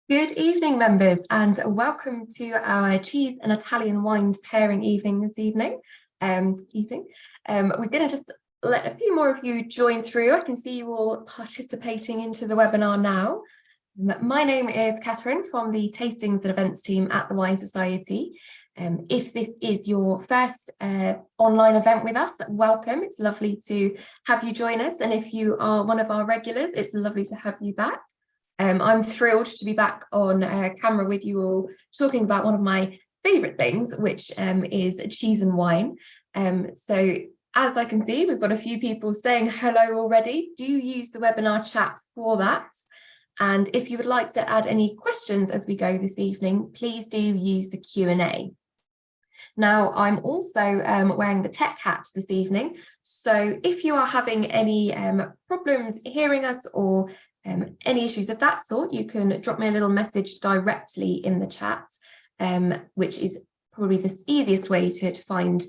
Good evening, members, and welcome to our cheese and Italian wines pairing evening this evening. We're going to just let a few more of you join through. I can see you all participating into the webinar now. My name is Catherine from the Tastings and Events team at the Wine Society. If this is your first online event with us, welcome. It's lovely to have you join us. And if you are one of our regulars, it's lovely to have you back. I'm thrilled to be back on camera with you all, talking about one of my favourite things, which is cheese and wine. So as I can see, we've got a few people saying hello already. Do use the webinar chat for that. And if you would like to add any questions as we go this evening, please do use the Q&A. Now, I'm also wearing the tech hat this evening. So if you are having any problems hearing us or any issues of that sort, you can drop me a little message directly in the chat, which is probably the easiest way to find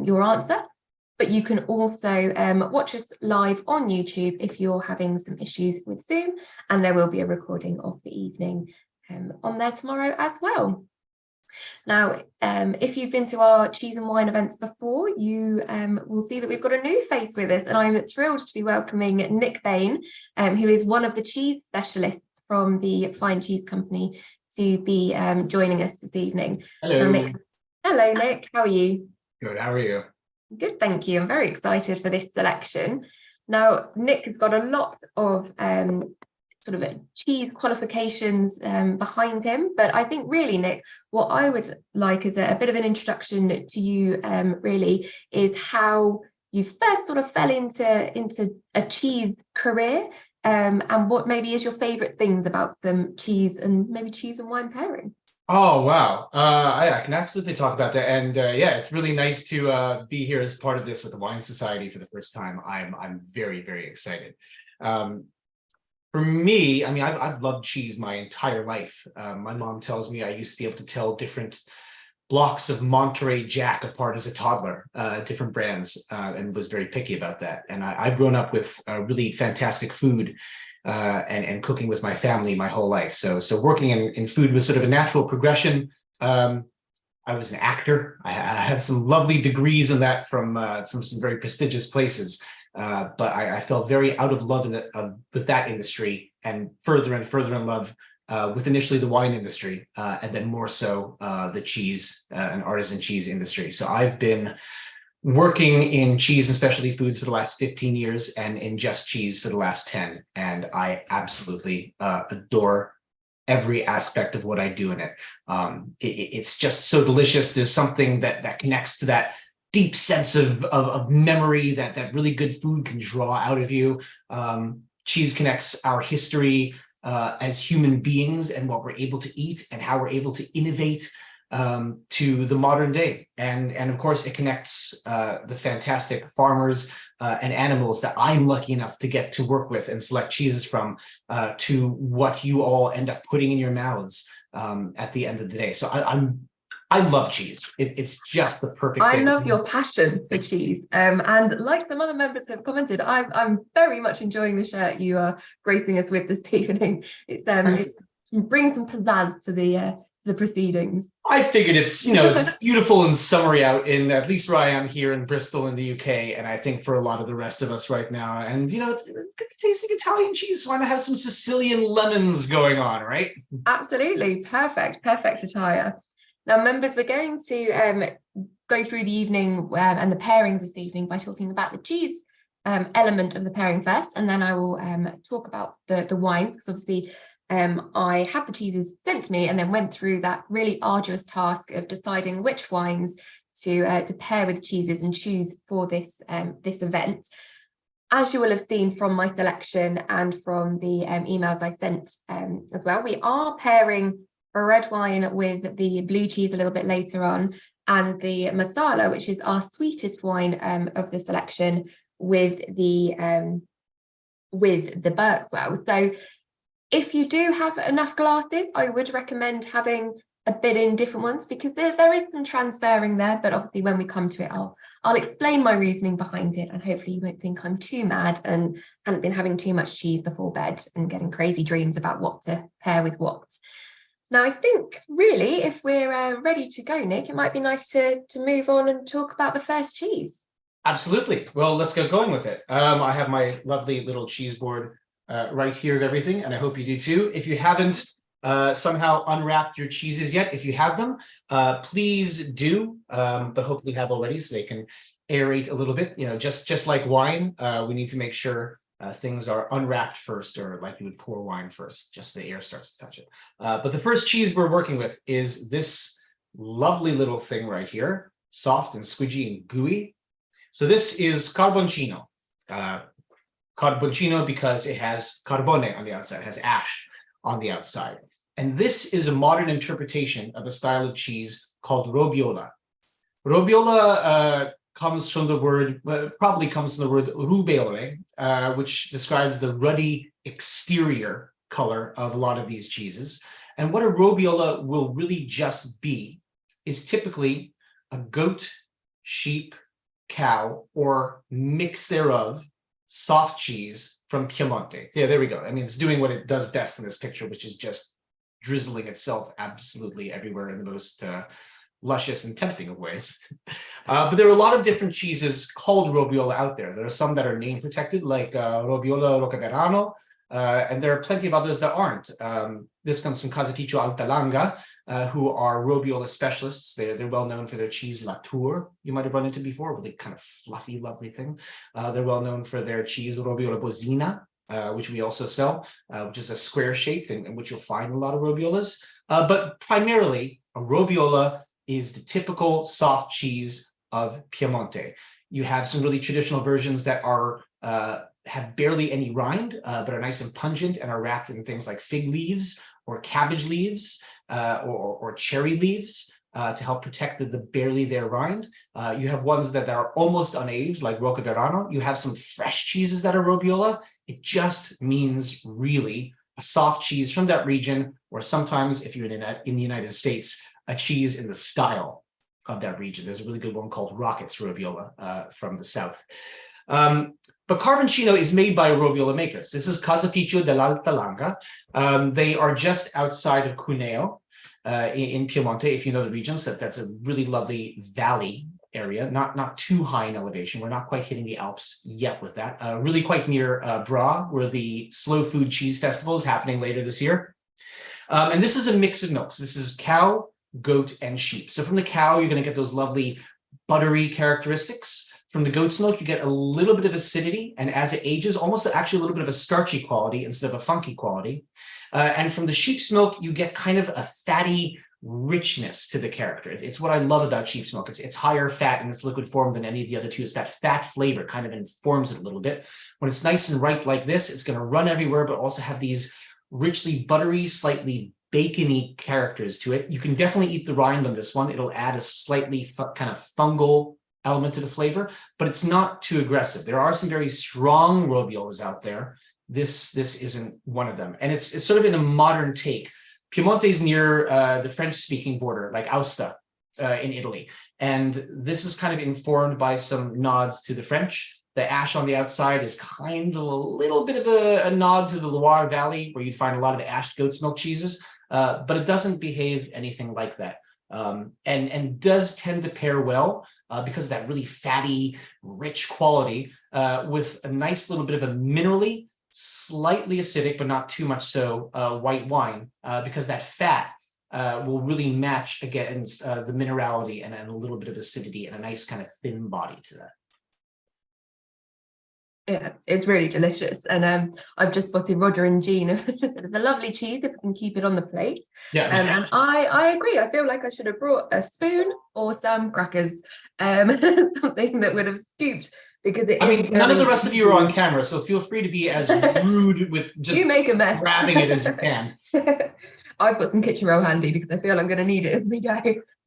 your answer. But you can also watch us live on YouTube if you're having some issues with Zoom, and there will be a recording of the evening on there tomorrow as well. Now, if you've been to our cheese and wine events before, you will see that we've got a new face with us, and I'm thrilled to be welcoming Nick Bayne, who is one of the cheese specialists from the Fine Cheese Company, to be joining us this evening. Hello. Hello, Nick. How are you? Good. How are you? Good, thank you. I'm very excited for this selection. Now, Nick has got a lot of sort of cheese qualifications behind him, but I think really, Nick, what I would like as a bit of an introduction to you really is how you first sort of fell into a cheese career, and what maybe is your favorite things about some cheese and maybe cheese and wine pairing. Oh, wow. I can absolutely talk about that. And yeah, it's really nice to be here as part of this with the Wine Society for the first time. I'm very, very excited. For me, I mean, I've loved cheese my entire life. My mom tells me I used to be able to tell different blocks of Monterey Jack apart as a toddler, different brands, and was very picky about that. And I've grown up with really fantastic food and cooking with my family my whole life. So working in food was sort of a natural progression. I was an actor. I have some lovely degrees in that from some very prestigious places. But I fell very out of love with that industry, and further in love with initially the wine industry, and then more so the cheese and artisan cheese industry. So I've been working in cheese and specialty foods for the last 15 years and in just cheese for the last 10. And I absolutely adore every aspect of what I do in it. It's just so delicious. There's something that connects to that deep sense of memory that really good food can draw out of you. Cheese connects our history as human beings and what we're able to eat and how we're able to innovate to the modern day. And of course, it connects the fantastic farmers and animals that I'm lucky enough to get to work with and select cheeses from to what you all end up putting in your mouths at the end of the day. So I love cheese. It's just the perfect thing. I love your passion for cheese. And like some other members have commented, I'm very much enjoying the shirt you are gracing us with this evening. It brings some pizzazz to the proceedings. I figured it's beautiful and summery out in, at least where I am here in Bristol in the UK, and I think for a lot of the rest of us right now. And it's gonna be tasting Italian cheese, so I'm gonna have some Sicilian lemons going on, right? Absolutely, perfect attire. Now, members, we're going to go through the evening and the pairings this evening by talking about the cheese element of the pairing first, and then I will talk about the wine, because obviously I had the cheeses sent to me and then went through that really arduous task of deciding which wines to pair with cheeses and choose for this event. As you will have seen from my selection and from the emails I sent as well, we are pairing a red wine with the blue cheese a little bit later on, and the Marsala, which is our sweetest wine of the selection, with the Berkswell. So if you do have enough glasses, I would recommend having a bit in different ones, because there is some transferring there, but obviously when we come to it, I'll explain my reasoning behind it, and hopefully you won't think I'm too mad and haven't been having too much cheese before bed and getting crazy dreams about what to pair with what. Now, I think really, if we're ready to go, Nick, it might be nice to move on and talk about the first cheese. Absolutely. Well, let's get going with it. I have my lovely little cheese board right here of everything, and I hope you do too. If you haven't somehow unwrapped your cheeses yet, if you have them, please do, but hopefully have already, so they can aerate a little bit. You know, just like wine, we need to make sure things are unwrapped first, or like you would pour wine first, just the air starts to touch it. But the first cheese we're working with is this lovely little thing right here, soft and squidgy and gooey. So this is Carboncino. Carboncino because it has carbone on the outside, it has ash on the outside. And this is a modern interpretation of a style of cheese called robiola. Robiola comes from the word, probably comes from the word rubeole, which describes the ruddy exterior color of a lot of these cheeses. And what a robiola will really just be is typically a goat, sheep, cow, or mix thereof soft cheese from Piemonte. Yeah, there we go. I mean, it's doing what it does best in this picture, which is just drizzling itself absolutely everywhere in the most luscious and tempting of ways. But there are a lot of different cheeses called robiola out there. There are some that are name protected, like Robiola Rocaverano, and there are plenty of others that aren't. This comes from Casaticio Altalanga, who are robiola specialists. They're well known for their cheese La Tour. You might have run into before, really kind of fluffy, lovely thing. They're well known for their cheese Robiola Bosina, which we also sell, which is a square shaped, and which you'll find in a lot of robiolas. But primarily, a robiola is the typical soft cheese of Piemonte. You have some really traditional versions that are have barely any rind, but are nice and pungent and are wrapped in things like fig leaves or cabbage leaves or cherry leaves to help protect the barely there rind. You have ones that are almost unaged, like Rocaverano. You have some fresh cheeses that are robiola. It just means really a soft cheese from that region, or sometimes, if you're in the United States, a cheese in the style of that region. There's a really good one called Rockets Robiola from the south. But Carboncino is made by robiola makers. This is Casaticio dell'Altalanga. They are just outside of Cuneo in Piemonte, if you know the region. So that's a really lovely valley area, not too high in elevation. We're not quite hitting the Alps yet with that. Really quite near Bra, where the Slow Food Cheese Festival is happening later this year. And this is a mix of milks. This is cow, goat, and sheep. So from the cow, you're going to get those lovely buttery characteristics. From the goat's milk, you get a little bit of acidity, and as it ages, almost actually a little bit of a starchy quality instead of a funky quality. And from the sheep's milk, you get kind of a fatty richness to the character. It's what I love about sheep's milk. It's higher fat in its liquid form than any of the other two. It's that fat flavor kind of informs it a little bit. When it's nice and ripe like this, it's going to run everywhere, but also have these richly buttery, slightly bacony characters to it. You can definitely eat the rind on this one. It'll add a slightly kind of fungal element to the flavor, but it's not too aggressive. There are some very strong robiolas out there. This isn't one of them, and it's sort of in a modern take. Piemonte is near the French-speaking border, like Aosta in Italy, and this is kind of informed by some nods to the French. The ash on the outside is kind of a little bit of a nod to the Loire Valley, where you'd find a lot of ashed goat's milk cheeses, but it doesn't behave anything like that, and does tend to pair well because of that really fatty, rich quality with a nice little bit of a minerally, slightly acidic, but not too much so, white wine, because that fat will really match against the minerality and a little bit of acidity and a nice kind of thin body to that. Yeah, it's really delicious. And I've just spotted Roger and Jean. It's a lovely cheese if we can keep it on the plate. Yeah. And I agree. I feel like I should have brought a spoon or some crackers, something that would have scooped, because it I mean, none of the rest of you are on camera, so feel free to be as rude with just you make a mess. grabbing it as you can. I've got some kitchen roll handy because I feel I'm going to need it as we go.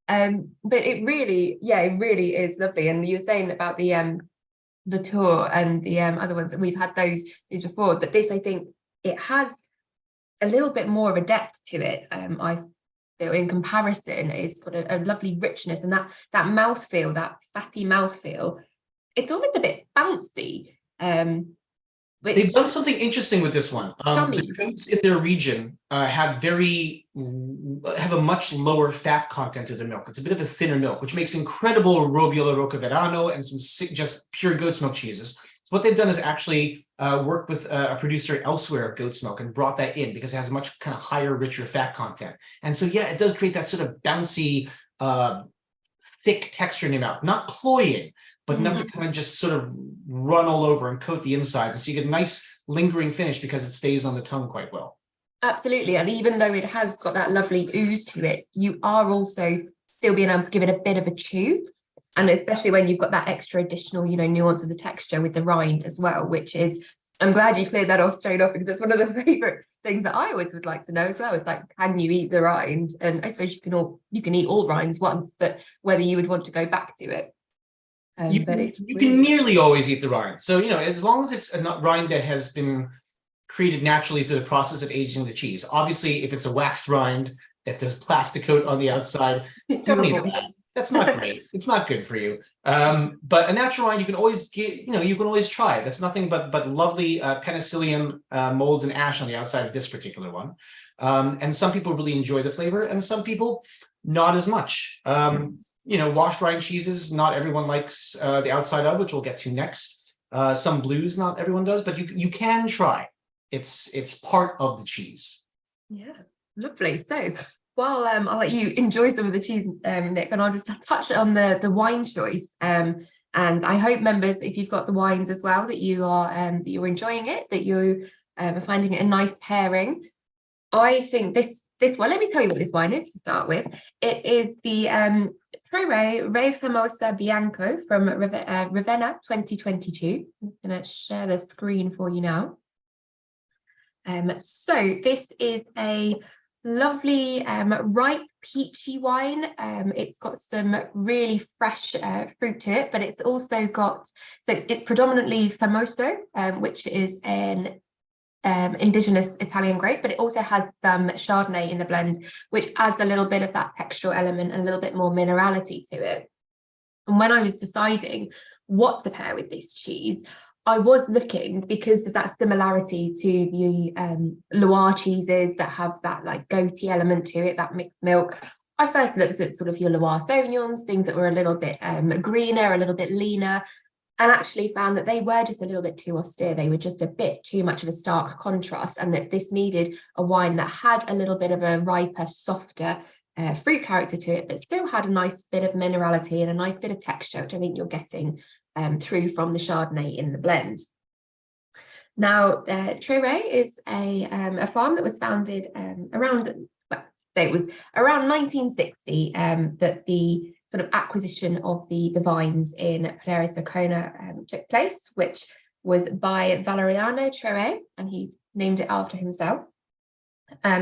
But it really is lovely. And you were saying about the tour and the other ones, and we've had those before, but this, I think it has a little bit more of a depth to it. I mouthfeel in comparison. It's got a lovely richness, and that mouthfeel, that fatty mouthfeel, it's almost a bit bouncy. They've done something interesting with this one. The goats in their region have a much lower fat content of the milk. It's a bit of a thinner milk, which makes incredible Robiola Rocaverano and some just pure goat's milk cheeses. So what they've done is actually worked with a producer elsewhere of goat's milk and brought that in because it has a much kind of higher, richer fat content. And so, yeah, it does create that sort of bouncy, thick texture in your mouth, not cloying, but enough to kind of just sort of run all over and coat the insides. And so you get a nice lingering finish because it stays on the tongue quite well. Absolutely. And even though it has got that lovely ooze to it, you are also still being able to give it a bit of a chew. And especially when you've got that extra additional, nuance of the texture with the rind as well, which is, I'm glad you cleared that off straight off, because that's one of the favorite things that I always would like to know as well. It's like, can you eat the rind? And I suppose you can eat all rinds once, but whether you would want to go back to it. You can nearly always eat the rind. So, as long as it's a rind that has been created naturally through the process of aging the cheese. Obviously, if it's a waxed rind, if there's plastic coat on the outside, don't eat that. That's not great. It's not good for you. But a natural rind, you can always get, you can always try it. That's nothing but lovely penicillium molds and ash on the outside of this particular one. And some people really enjoy the flavor, and some people not as much. Washed rind cheeses, not everyone likes the outside of, which we'll get to next. Some blues, not everyone does, but you can try. It's part of the cheese. Yeah, lovely. So while I'll let you enjoy some of the cheese, Nick, and I'll just touch on the wine choice. And I hope, members, if you've got the wines as well, that you're enjoying it, that you are finding it a nice pairing. I think this one, let me tell you what this wine is to start with. It is the TreRè Re Famoso Bianco from Ravenna 2022. I'm going to share the screen for you now. So this is a lovely ripe peachy wine. It's got some really fresh fruit to it, but it's also got, so it's predominantly Famoso, which is an indigenous Italian grape, but it also has some Chardonnay in the blend, which adds a little bit of that textural element and a little bit more minerality to it. And when I was deciding what to pair with this cheese, I was looking, because there's that similarity to the Loire cheeses that have that like goaty element to it, that mixed milk. I first looked at sort of your Loire Sauvignons, things that were a little bit greener, a little bit leaner, and actually found that they were just a little bit too austere. They were just a bit too much of a stark contrast, and that this needed a wine that had a little bit of a riper, softer fruit character to it, but still had a nice bit of minerality and a nice bit of texture, which I think you're getting through from the Chardonnay in the blend. Now, TreRè is a farm that was founded around 1960, that the sort of acquisition of the vines in Palermo took place, which was by Valeriano TreRè, and he's named it after himself.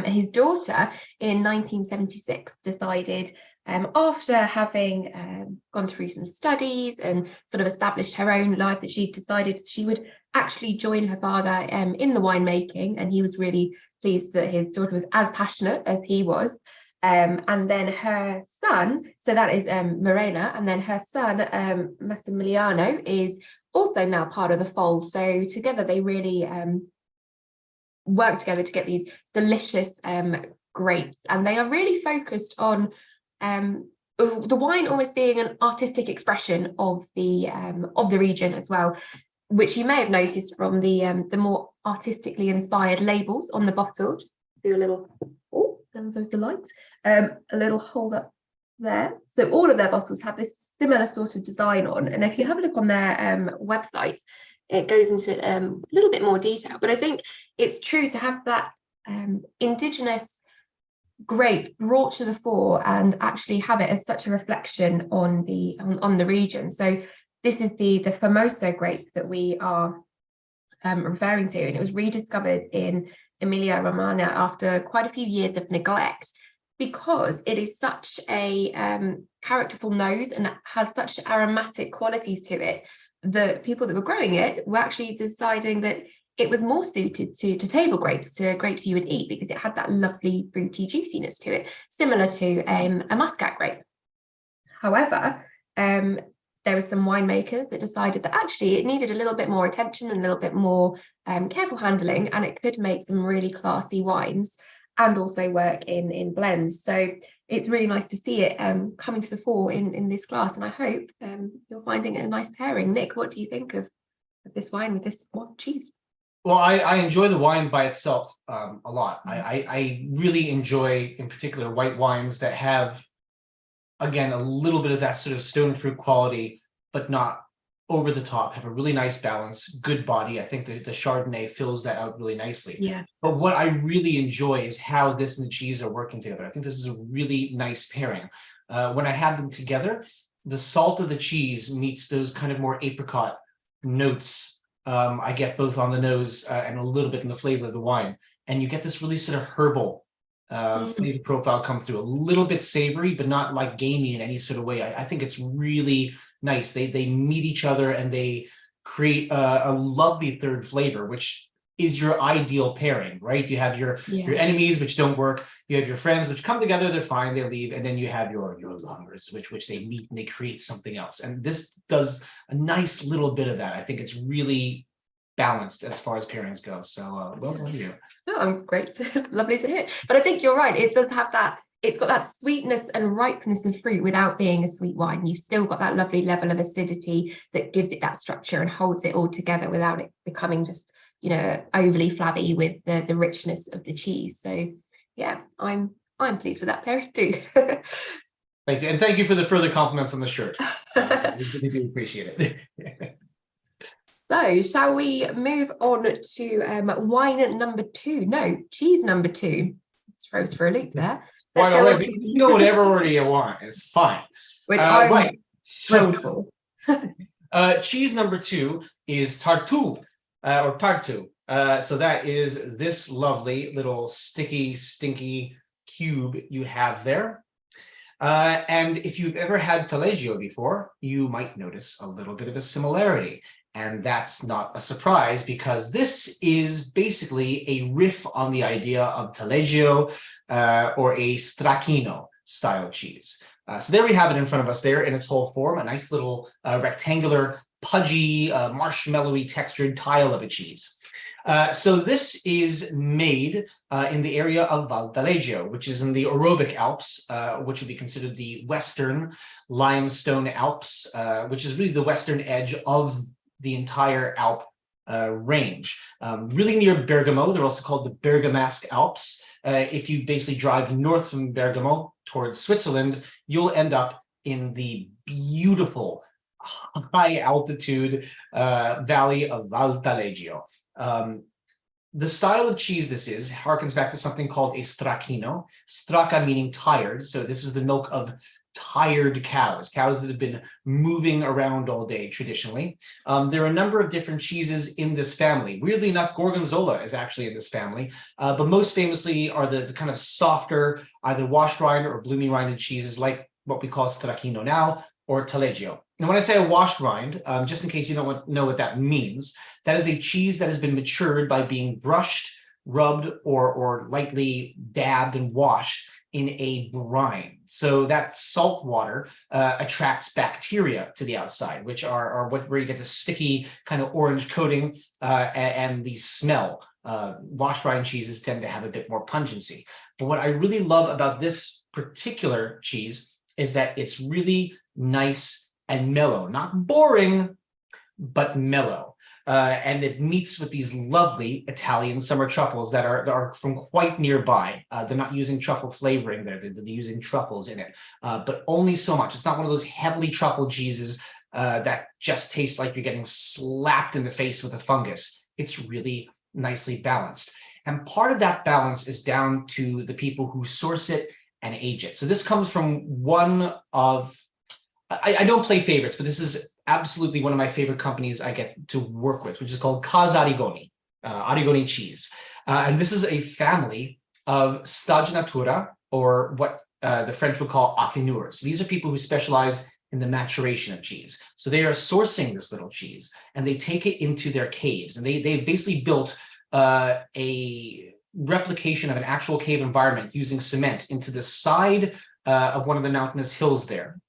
His daughter in 1976 decided, after having gone through some studies and sort of established her own life, that she decided she would actually join her father in the winemaking, and he was really pleased that his daughter was as passionate as he was. And then her son, so that is Morena, and then her son Massimiliano is also now part of the fold. So together they really work together to get these delicious grapes, and they are really focused on the wine almost being an artistic expression of the region as well, which you may have noticed from the more artistically inspired labels on the bottle. Just do a little, oh, there goes the light, a little hold up there. So all of their bottles have this similar sort of design on, and if you have a look on their website, it goes into it a little bit more detail. But I think it's true to have that indigenous grape brought to the fore and actually have it as such a reflection on the region. So this is the Famoso grape that we are referring to, and it was rediscovered in Emilia-Romagna after quite a few years of neglect, because it is such a characterful nose and has such aromatic qualities to it. The people that were growing it were actually deciding that it was more suited to table grapes, to grapes you would eat, because it had that lovely fruity juiciness to it, similar to a muscat grape. However, there were some winemakers that decided that actually it needed a little bit more attention and a little bit more careful handling, and it could make some really classy wines and also work in blends. So it's really nice to see it coming to the fore in this glass, and I hope you're finding it a nice pairing. Nick, what do you think of this wine with this cheese? Well, I enjoy the wine by itself a lot. I really enjoy, in particular, white wines that have, again, a little bit of that sort of stone fruit quality, but not over the top, have a really nice balance, good body. I think the Chardonnay fills that out really nicely. Yeah. But what I really enjoy is how this and the cheese are working together. I think this is a really nice pairing. When I have them together, the salt of the cheese meets those kind of more apricot notes I get both on the nose and a little bit in the flavor of the wine. And you get this really sort of herbal flavor profile come through, a little bit savory, but not like gamey in any sort of way. I think it's really nice. They meet each other and they create a lovely third flavor, which is your ideal pairing, right? You have your enemies, which don't work. You have your friends, which come together, they're fine, they leave, and then you have your lovers, which they meet and they create something else. And this does a nice little bit of that. I think it's really balanced as far as pairings go. So well done you. Oh, great. Lovely to hear. But I think you're right. It does have that, it's got that sweetness and ripeness of fruit without being a sweet wine. You've still got that lovely level of acidity that gives it that structure and holds it all together without it becoming just, you know, overly flabby with the richness of the cheese. So yeah, I'm pleased with that pairing too. Thank you. And thank you for the further compliments on the shirt. We really do appreciate it. So shall we move on to wine number 2? No, cheese number 2. Throw us for a loop there. Quite all right. You know, whatever order you want, it's fine. Which I'm right. So, cheese number 2 is Tartú or Tartu. So that is this lovely little sticky, stinky cube you have there. And if you've ever had Taleggio before, you might notice a little bit of a similarity. And that's not a surprise, because this is basically a riff on the idea of Taleggio or a Stracchino style cheese. So there we have it in front of us there in its whole form, a nice little rectangular, pudgy, marshmallowy textured tile of a cheese. So this is made in the area of Val d'Aleggio, which is in the Orobic Alps, which would be considered the Western Limestone Alps, which is really the western edge of the entire Alp range. Really near Bergamo. They're also called the Bergamasque Alps. If you basically drive north from Bergamo towards Switzerland, you'll end up in the beautiful high altitude valley of Val d'Aleggio. The style of cheese this is harkens back to something called a stracchino. Stracca meaning tired. So this is the milk of tired cows that have been moving around all day traditionally. There are a number of different cheeses in this family. Weirdly enough, Gorgonzola is actually in this family, but most famously are the kind of softer, either washed rind or bloomy rinded cheeses like what we call stracchino now, or Taleggio. Now, when I say a washed rind, just in case you don't know what that means, that is a cheese that has been matured by being brushed, rubbed, or lightly dabbed and washed in a brine. So that salt water attracts bacteria to the outside, which are where you get the sticky kind of orange coating and the smell. Washed rind cheeses tend to have a bit more pungency. But what I really love about this particular cheese is that it's really nice and mellow, not boring, but mellow. And it meets with these lovely Italian summer truffles that are from quite nearby. They're not using truffle flavoring there, they're using truffles in it, but only so much. It's not one of those heavily truffle cheeses that just tastes like you're getting slapped in the face with a fungus. It's really nicely balanced. And part of that balance is down to the people who source it and age it. So this comes from one of, I don't play favorites, but this is absolutely one of my favorite companies I get to work with, which is called Casa Arigoni, Arigoni cheese. And this is a family of stagionatura, or what the French would call affineurs. These are people who specialize in the maturation of cheese. So they are sourcing this little cheese and they take it into their caves, and they've basically built a replication of an actual cave environment using cement into the side of one of the mountainous hills there.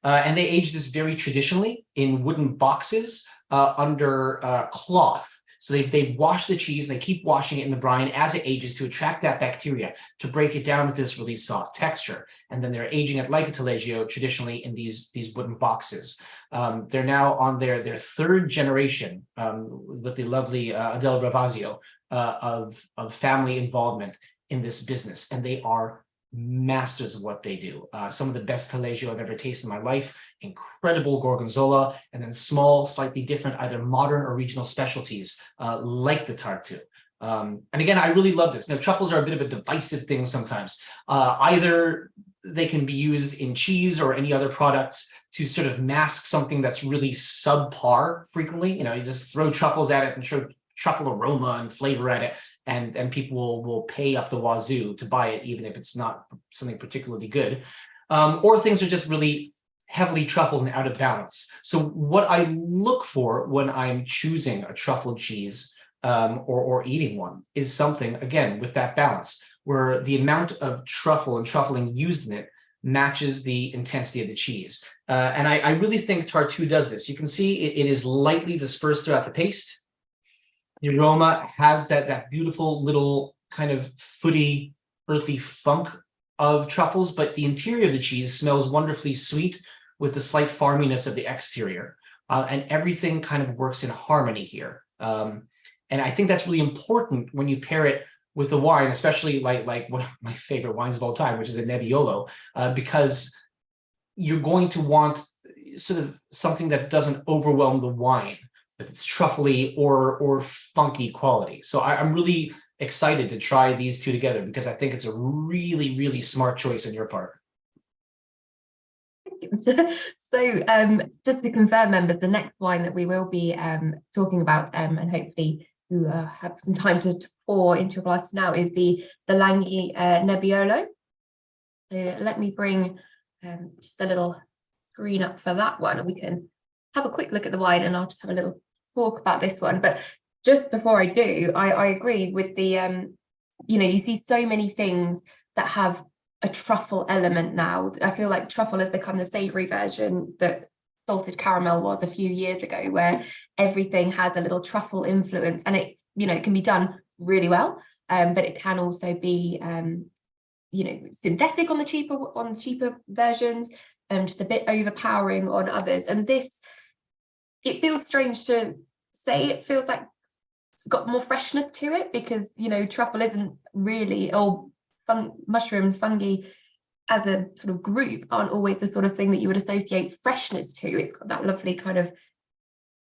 And they age this very traditionally in wooden boxes under cloth. So they wash the cheese, and they keep washing it in the brine as it ages to attract that bacteria, to break it down with this really soft texture. And then they're aging it like a taleggio traditionally in these wooden boxes. They're now on their third generation with the lovely Adele Ravasio of family involvement in this business. And they are masters of what they do. Some of the best taleggio I've ever tasted in my life, incredible gorgonzola, and then small, slightly different, either modern or regional specialties like the Tartu. And again, I really love this. Now, truffles are a bit of a divisive thing sometimes. Either they can be used in cheese or any other products to sort of mask something that's really subpar frequently. You know, you just throw truffles at it and show truffle aroma and flavor at it, and people will pay up the wazoo to buy it, even if it's not something particularly good. Or things are just really heavily truffled and out of balance. So what I look for when I'm choosing a truffled cheese or eating one is something, again, with that balance, where the amount of truffle and truffling used in it matches the intensity of the cheese. And I really think Tartu does this. You can see it is lightly dispersed throughout the paste. The aroma has that beautiful little kind of footy, earthy funk of truffles, but the interior of the cheese smells wonderfully sweet with the slight farminess of the exterior. And everything kind of works in harmony here. And I think that's really important when you pair it with a wine, especially like one of my favorite wines of all time, which is a Nebbiolo, because you're going to want sort of something that doesn't overwhelm the wine with its truffly or funky quality. So I'm really excited to try these two together, because I think it's a really, really smart choice on your part. So just to confirm, members, the next wine that we will be talking about, and hopefully you have some time to pour into your glasses now, is the Langhe Nebbiolo. So let me bring just a little screen up for that one, and we can have a quick look at the wine, and I'll just have a little talk about this one. But just before I do, I agree with the you know, you see so many things that have a truffle element now. I feel like truffle has become the savory version that salted caramel was a few years ago, where everything has a little truffle influence, and it, you know, it can be done really well, but it can also be you know, synthetic on the cheaper versions, and just a bit overpowering on others. And this, it feels strange to say, it feels like it's got more freshness to it, because, you know, truffle isn't really, or mushrooms, fungi as a sort of group aren't always the sort of thing that you would associate freshness to. It's got that lovely kind of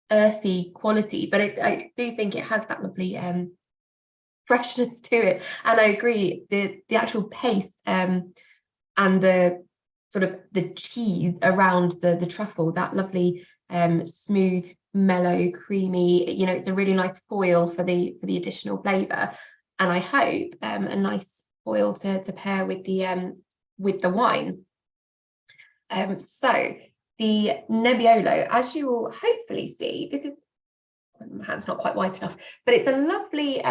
earthy quality, but I do think it has that lovely freshness to it. And I agree, the actual paste and the sort of the cheese around the truffle, that lovely smooth, mellow, creamy, you know, it's a really nice foil for the additional flavor. And I hope a nice foil to pair with the wine. So the Nebbiolo, as you will hopefully see, this is, my hand's not quite white enough, but it's a lovely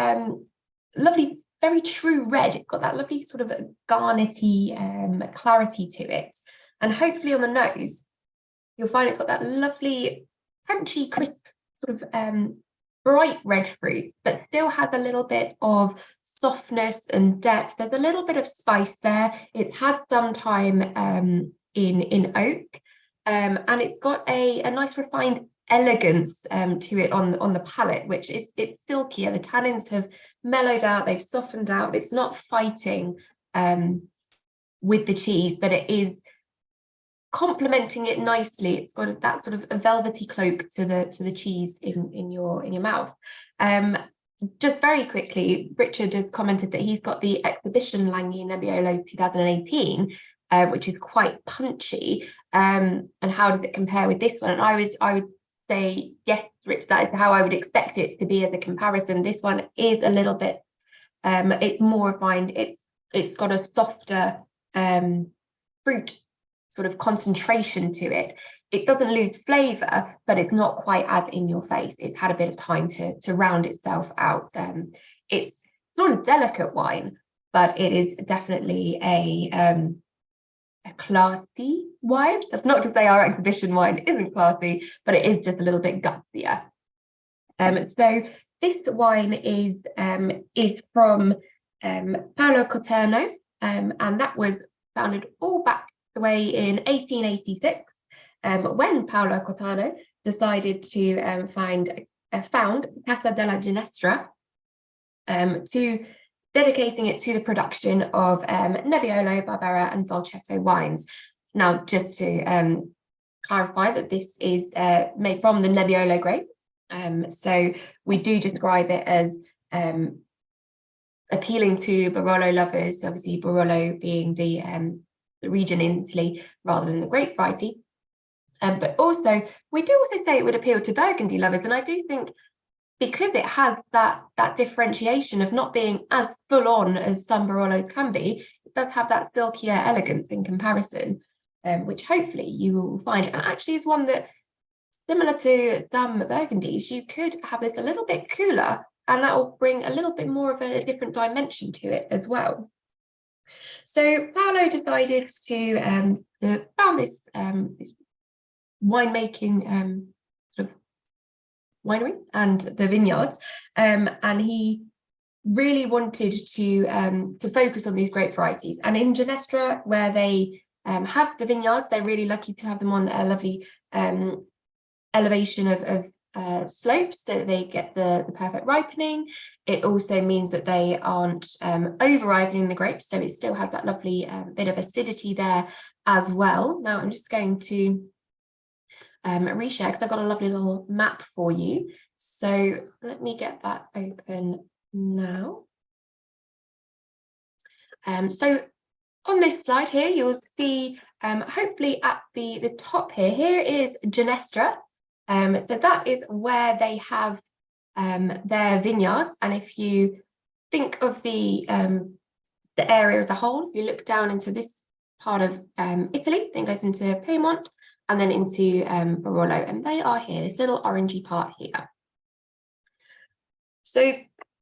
lovely, very true red. It's got that lovely sort of garnety clarity to it, and hopefully on the nose you'll find it's got that lovely crunchy, crisp sort of bright red fruit, but still has a little bit of softness and depth. There's a little bit of spice there. It's had some time in oak, and it's got a nice refined elegance to it on the palate, which it's silkier. The tannins have mellowed out, they've softened out. It's not fighting with the cheese, but it is complementing it nicely. It's got that sort of a velvety cloak to the cheese in your mouth. Just very quickly, Richard has commented that he's got the exhibition Langhe Nebbiolo 2018, which is quite punchy. And how does it compare with this one? And I would say, yes, Rich, that is how I would expect it to be as a comparison. This one is a little bit, it's more refined. It's got a softer fruit sort of concentration to it. It doesn't lose flavor, but it's not quite as in your face. It's had a bit of time to round itself out. It's not a delicate wine, but it is definitely a classy wine. That's not to say our exhibition wine isn't classy, but it is just a little bit gutsier. So this wine is from Paolo Conterno, and that was founded all back the way in 1886, when Paolo Conterno decided to found Casa della Ginestra, to dedicating it to the production of Nebbiolo, Barbera and Dolcetto wines. Now, just to clarify that this is made from the Nebbiolo grape. So we do describe it as appealing to Barolo lovers, obviously Barolo being the region in Italy rather than the grape variety. But also, we do also say it would appeal to Burgundy lovers, and I do think because it has that differentiation of not being as full on as some Barolos can be, it does have that silkier elegance in comparison, which hopefully you will find. And actually is one that, similar to some Burgundies, you could have this a little bit cooler, and that will bring a little bit more of a different dimension to it as well. So Paolo decided to found this winemaking sort of winery and the vineyards, and he really wanted to focus on these grape varieties. And in Ginestra, where they have the vineyards, they're really lucky to have them on a lovely elevation of slopes, so that they get the perfect ripening. It also means that they aren't over ripening the grapes, so it still has that lovely bit of acidity there as well. Now I'm just going to reshare, because I've got a lovely little map for you. So let me get that open now. So on this slide here, you'll see hopefully at the top here is Ginestra. So that is where they have their vineyards. And if you think of the area as a whole, if you look down into this part of Italy, then goes into Piedmont and then into Barolo, and they are here, this little orangey part here. So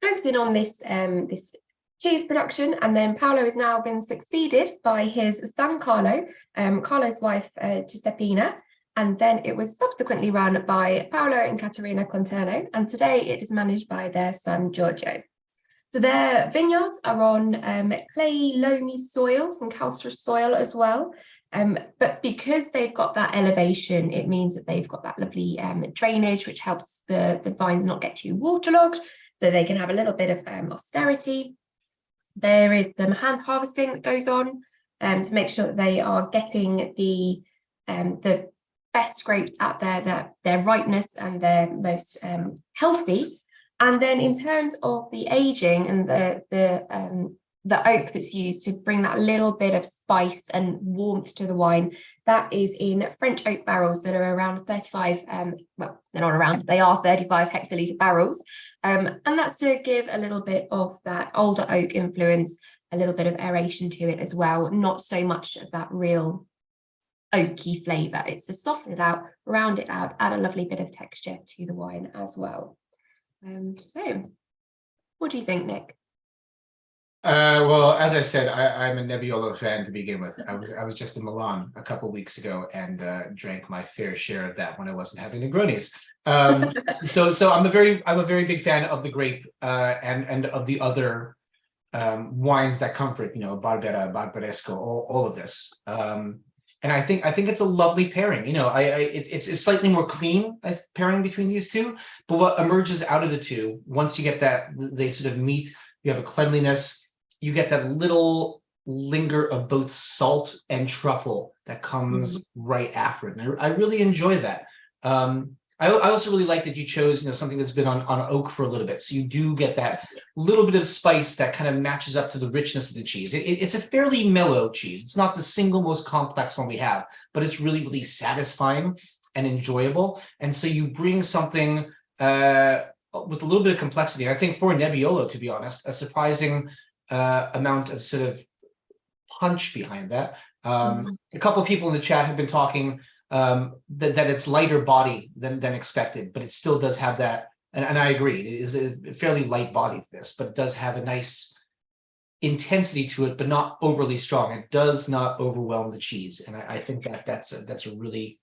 focusing on this this cheese production, and then Paolo has now been succeeded by his son Carlo, Carlo's wife Giuseppina, and then it was subsequently run by Paolo and Caterina Conterno, and today it is managed by their son Giorgio. So their vineyards are on clay, loamy soils and calcareous soil as well. But because they've got that elevation, it means that they've got that lovely drainage, which helps the vines not get too waterlogged, so they can have a little bit of austerity. There is some hand harvesting that goes on to make sure that they are getting the best grapes at their ripeness and their most healthy. And then in terms of the aging and the oak that's used to bring that little bit of spice and warmth to the wine, that is in French oak barrels that are around 35, well, they're not around, they are 35 hectolitre barrels. And that's to give a little bit of that older oak influence, a little bit of aeration to it as well, not so much of that real oaky flavour. It's to soften it out, round it out, add a lovely bit of texture to the wine as well. So what do you think, Nick? Well, as I said, I'm a Nebbiolo fan to begin with. I was just in Milan a couple weeks ago and drank my fair share of that when I wasn't having Negronis. So I'm a very big fan of the grape and of the other wines that come from it. You know, Barbera, Barbaresco, all of this. And I think it's a lovely pairing. You know, it's slightly more clean pairing between these two. But what emerges out of the two, once you get that, they sort of meet. You have a cleanliness. You get that little linger of both salt and truffle that comes right after it. And I really enjoy that. I also really like that you chose, something that's been on oak for a little bit. So you do get that little bit of spice that kind of matches up to the richness of the cheese. It's a fairly mellow cheese. It's not the single most complex one we have, but it's really, really satisfying and enjoyable. And so you bring something with a little bit of complexity. I think for Nebbiolo, to be honest, a surprising amount of sort of punch behind that. A couple of people in the chat have been talking that it's lighter body than expected, but it still does have that. And I agree, it is a fairly light body, this, but it does have a nice intensity to it, but not overly strong. It does not overwhelm the cheese, and I think that's a really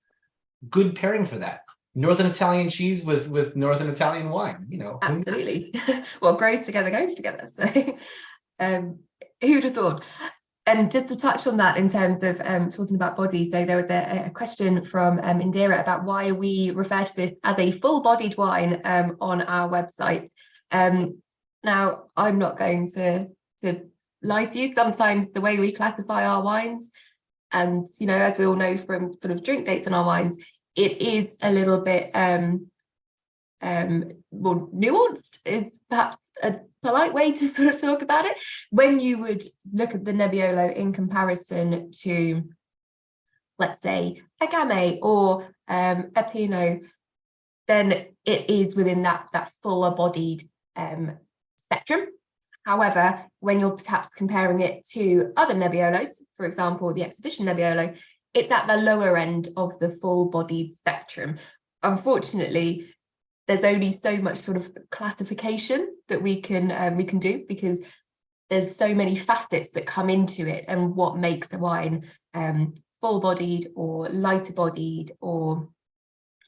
good pairing for that. Northern Italian cheese with Northern Italian wine, you know. Absolutely. What grows together goes together. So who'd have thought? And just to touch on that in terms of talking about body, so there was a question from Indira about why we refer to this as a full-bodied wine on our website. Now, I'm not going to lie to you. Sometimes the way we classify our wines, and you know, as we all know from sort of drink dates on our wines, it is a little bit more nuanced, is perhaps a polite way to sort of talk about it. When you would look at the Nebbiolo in comparison to, let's say, a Gamay or a Pinot, then it is within that fuller bodied spectrum. However, when you're perhaps comparing it to other Nebbiolos, for example, the exhibition Nebbiolo, it's at the lower end of the full-bodied spectrum. Unfortunately, there's only so much sort of classification that we can do, because there's so many facets that come into it, and what makes a wine full-bodied or lighter-bodied, or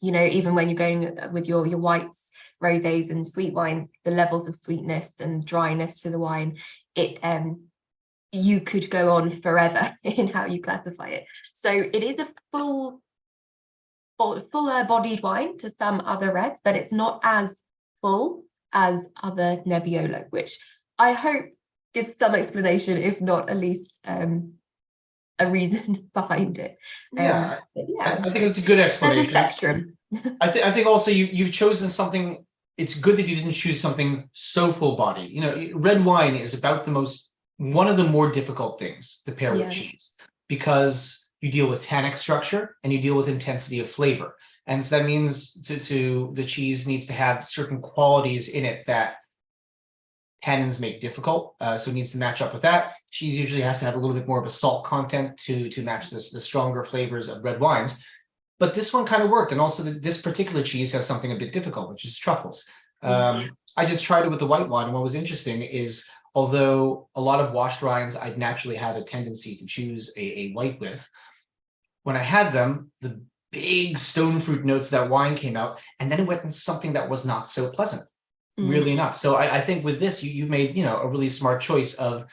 you know, even when you're going with your whites, rosés, and sweet wines, the levels of sweetness and dryness to the wine, it you could go on forever in how you classify it. So it is a fuller bodied wine to some other reds, but it's not as full as other Nebbiolo, which I hope gives some explanation, if not at least a reason behind it. Yeah, yeah, I think it's a good explanation. As a spectrum. I think also you've chosen something. It's good that you didn't choose something so full body. You know, red wine is about one of the more difficult things to pair with cheese, because you deal with tannic structure and you deal with intensity of flavor. And so that means the cheese needs to have certain qualities in it that tannins make difficult. So it needs to match up with that. Cheese usually has to have a little bit more of a salt content to match the stronger flavors of red wines. But this one kind of worked. And also this particular cheese has something a bit difficult, which is truffles. I just tried it with the white wine. And what was interesting is, although a lot of washed rinds, I'd naturally have a tendency to choose a white with, when I had them, the big stone fruit notes of that wine came out, and then it went into something that was not so pleasant, weirdly enough. So I think with this, you made, you know, a really smart choice of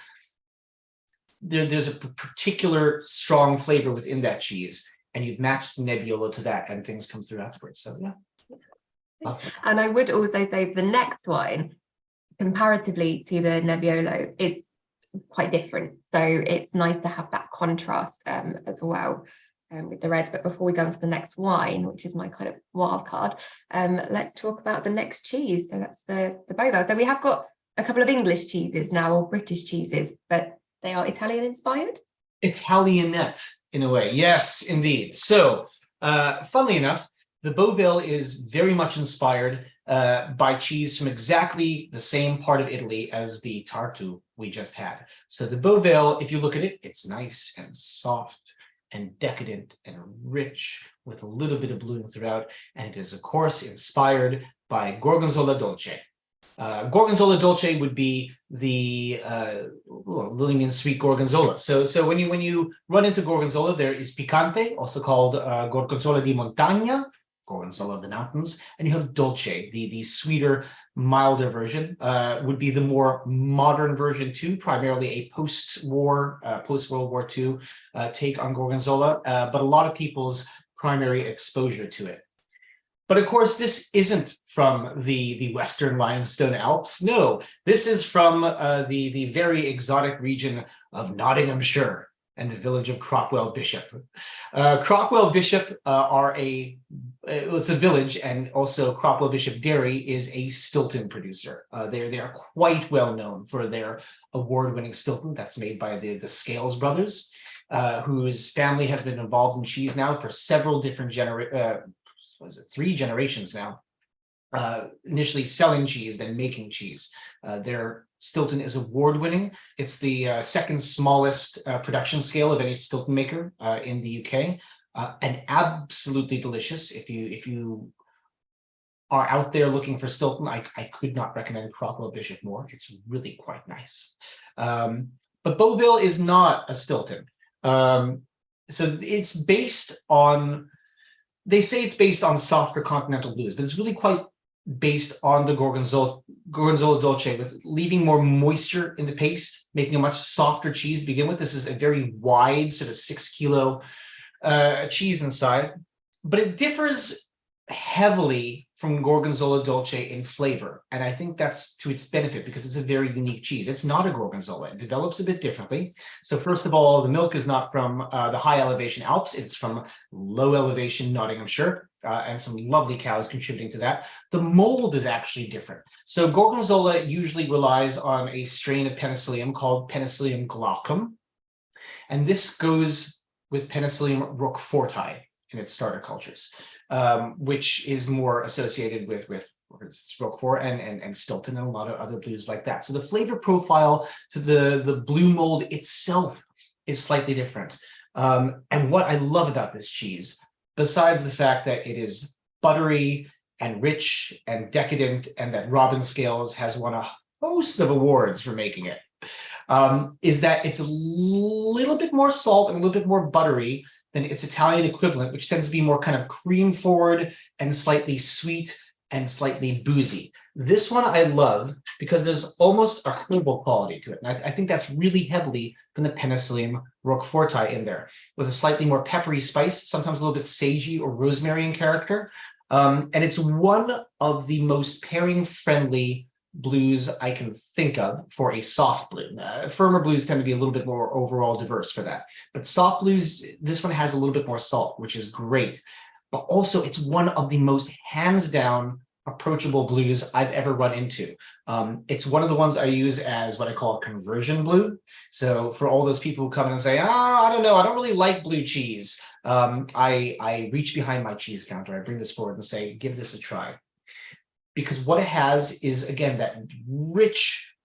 there's a particular strong flavor within that cheese, and you've matched Nebbiolo to that, and things come through afterwards. So yeah. And I would also say the next wine, comparatively to the Nebbiolo, is quite different. So it's nice to have that contrast as well with the reds. But before we go on to the next wine, which is my kind of wild card, let's talk about the next cheese. So that's the Beauvale. So we have got a couple of English cheeses now, or British cheeses, but they are Italian inspired. Italianette in a way. Yes, indeed. So funnily enough, the Beauvale is very much inspired by cheese from exactly the same part of Italy as the Tartu we just had. So the Beauvale, if you look at it, it's nice and soft and decadent and rich with a little bit of bloom throughout. And it is, of course, inspired by Gorgonzola Dolce. Gorgonzola Dolce would be the lily means sweet Gorgonzola. So when you run into Gorgonzola, there is Picante, also called Gorgonzola di Montagna, Gorgonzola of the mountains, and you have Dolce, the sweeter, milder version. Would be the more modern version too, primarily a post-war, post-World War II take on Gorgonzola, but a lot of people's primary exposure to it. But of course, this isn't from the Western Limestone Alps. No, this is from the very exotic region of Nottinghamshire and the village of Cropwell Bishop. Cropwell Bishop it's a village, and also Cropwell Bishop Dairy is a Stilton producer. They are quite well known for their award-winning Stilton that's made by the Scales brothers, whose family has been involved in cheese now for several different 3 generations now. initially selling cheese, then making cheese. Their Stilton is award-winning. It's the second smallest production scale of any Stilton maker in the UK, and absolutely delicious. If you are out there looking for Stilton, I could not recommend Curatolo Bishop more. It's really quite nice. But Boville is not a Stilton. So it's based on, they say it's based on softer continental blues, but it's really quite based on the Gorgonzola Dolce, with leaving more moisture in the paste, making a much softer cheese to begin with. This is a very wide, sort of 6 kilo cheese inside, but it differs heavily from Gorgonzola Dolce in flavor. And I think that's to its benefit because it's a very unique cheese. It's not a Gorgonzola. It develops a bit differently. So first of all, the milk is not from the high elevation Alps. It's from low elevation Nottinghamshire, and some lovely cows contributing to that. The mold is actually different. So Gorgonzola usually relies on a strain of Penicillium called Penicillium glaucum. And this goes with Penicillium roqueforti in its starter cultures, which is more associated with Roquefort and Stilton and a lot of other blues like that. So the flavor profile to the blue mold itself is slightly different. And what I love about this cheese, besides the fact that it is buttery and rich and decadent, and that Robin Scales has won a host of awards for making it, is that it's a little bit more salt and a little bit more buttery than its Italian equivalent, which tends to be more kind of cream forward and slightly sweet and slightly boozy. This one I love because there's almost a herbal quality to it. And I think that's really heavily from the Penicillium roqueforti in there, with a slightly more peppery spice, sometimes a little bit sagey or rosemary in character. And it's one of the most pairing-friendly blues I can think of for a soft blue. Firmer blues tend to be a little bit more overall diverse for that. But soft blues, this one has a little bit more salt, which is great. But also it's one of the most hands down approachable blues I've ever run into. It's one of the ones I use as what I call a conversion blue. So for all those people who come in and say, I don't know, I don't really like blue cheese, I reach behind my cheese counter, I bring this forward and say, give this a try. Because what it has is, again, that rich,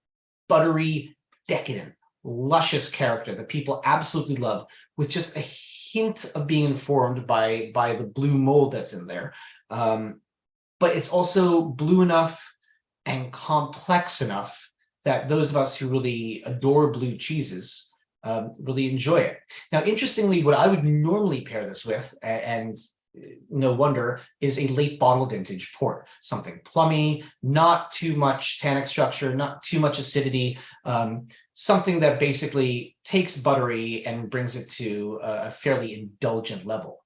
buttery, decadent, luscious character that people absolutely love, with just a hint of being informed by the blue mold that's in there. But it's also blue enough and complex enough that those of us who really adore blue cheeses really enjoy it. Now, interestingly, what I would normally pair this with, and no wonder, is a late bottle vintage port, something plummy, not too much tannic structure, not too much acidity, something that basically takes buttery and brings it to a fairly indulgent level.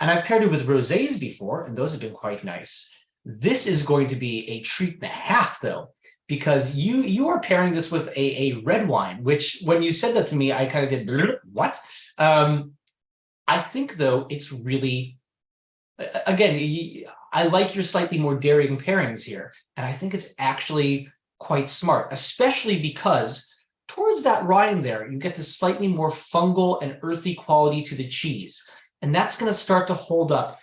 And I've paired it with rosés before, and those have been quite nice. This is going to be a treat and a half, though, because you are pairing this with a red wine, which when you said that to me, I kind of did, what? I think, though, it's really, again, I like your slightly more daring pairings here. And I think it's actually quite smart, especially because towards that rind there, you get this slightly more fungal and earthy quality to the cheese. And that's going to start to hold up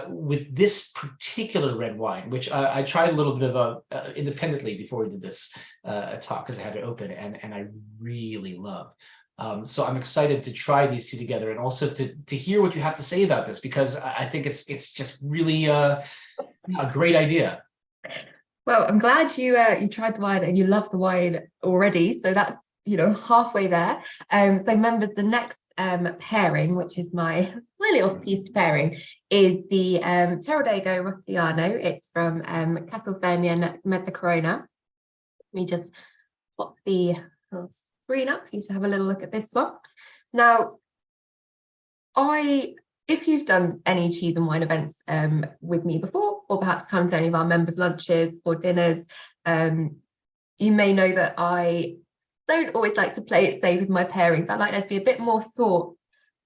with this particular red wine, which I tried a little bit of independently before we did this talk, because I had it open, and I really love. So I'm excited to try these two together, and also to hear what you have to say about this, because I think it's just really a great idea. Well, I'm glad you tried the wine and you love the wine already. So that's, halfway there. So members, the next pairing, which is my slightly off-piste pairing, is the Teroldego Rotaliano. It's from Castel Firmian, Pecorino. Let me just pop the screen up for you to have a little look at this one. Now, if you've done any cheese and wine events with me before, or perhaps come to any of our members' lunches or dinners, you may know that I don't always like to play it safe with my pairings. I like there to be a bit more thought,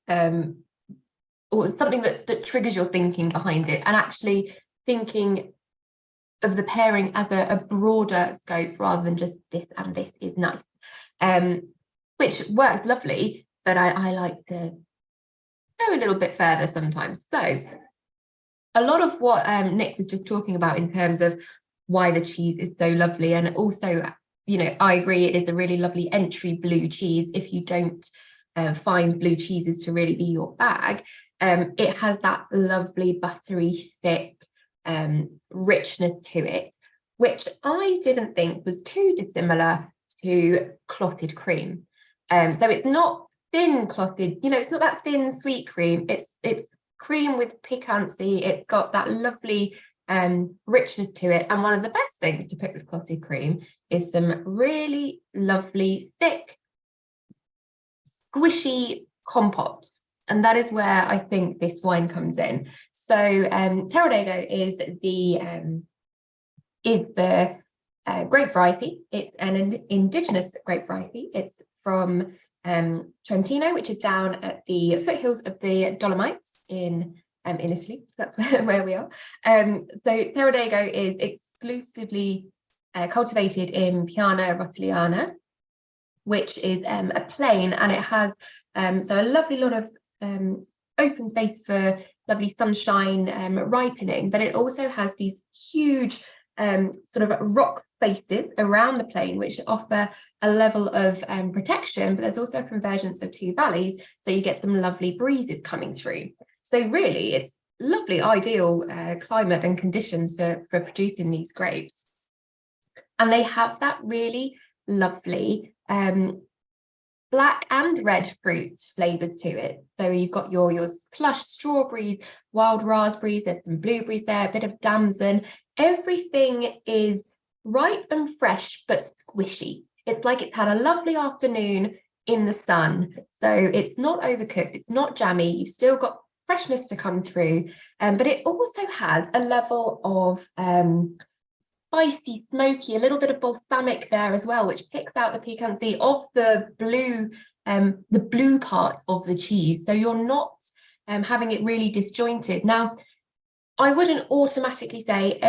or something that triggers your thinking behind it, and actually thinking of the pairing as a broader scope rather than just this and this is nice, which works lovely, but I like to go a little bit further sometimes. So a lot of what Nick was just talking about in terms of why the cheese is so lovely, and also, you know, I agree, it is a really lovely entry blue cheese if you don't find blue cheeses to really be your bag. It has that lovely buttery thick richness to it, which I didn't think was too dissimilar to clotted cream. So it's not thin clotted, you know, it's not that thin sweet cream, it's cream with piquancy. It's got that lovely richness to it. And one of the best things to put with clotted cream is some really lovely thick squishy compote, and that is where I think this wine comes in. So Teroldego is the grape variety. It's an indigenous grape variety. It's from Trentino, which is down at the foothills of the Dolomites in Italy. That's where we are. So Teroldego is exclusively cultivated in Piana Rotaliana, which is a plain, and it has so a lovely lot of open space for lovely sunshine ripening, but it also has these huge sort of rock faces around the plain, which offer a level of protection, but there's also a convergence of two valleys, so you get some lovely breezes coming through. So really, it's lovely, ideal climate and conditions for producing these grapes. And they have that really lovely black and red fruit flavors to it. So you've got your plush strawberries, wild raspberries, there's some blueberries there, a bit of damson. Everything is ripe and fresh, but squishy. It's like it's had a lovely afternoon in the sun. So it's not overcooked, it's not jammy, you've still got freshness to come through, but it also has a level of spicy, smoky, a little bit of balsamic there as well, which picks out the piquancy of the blue part of the cheese. So you're not having it really disjointed. Now, I wouldn't automatically say,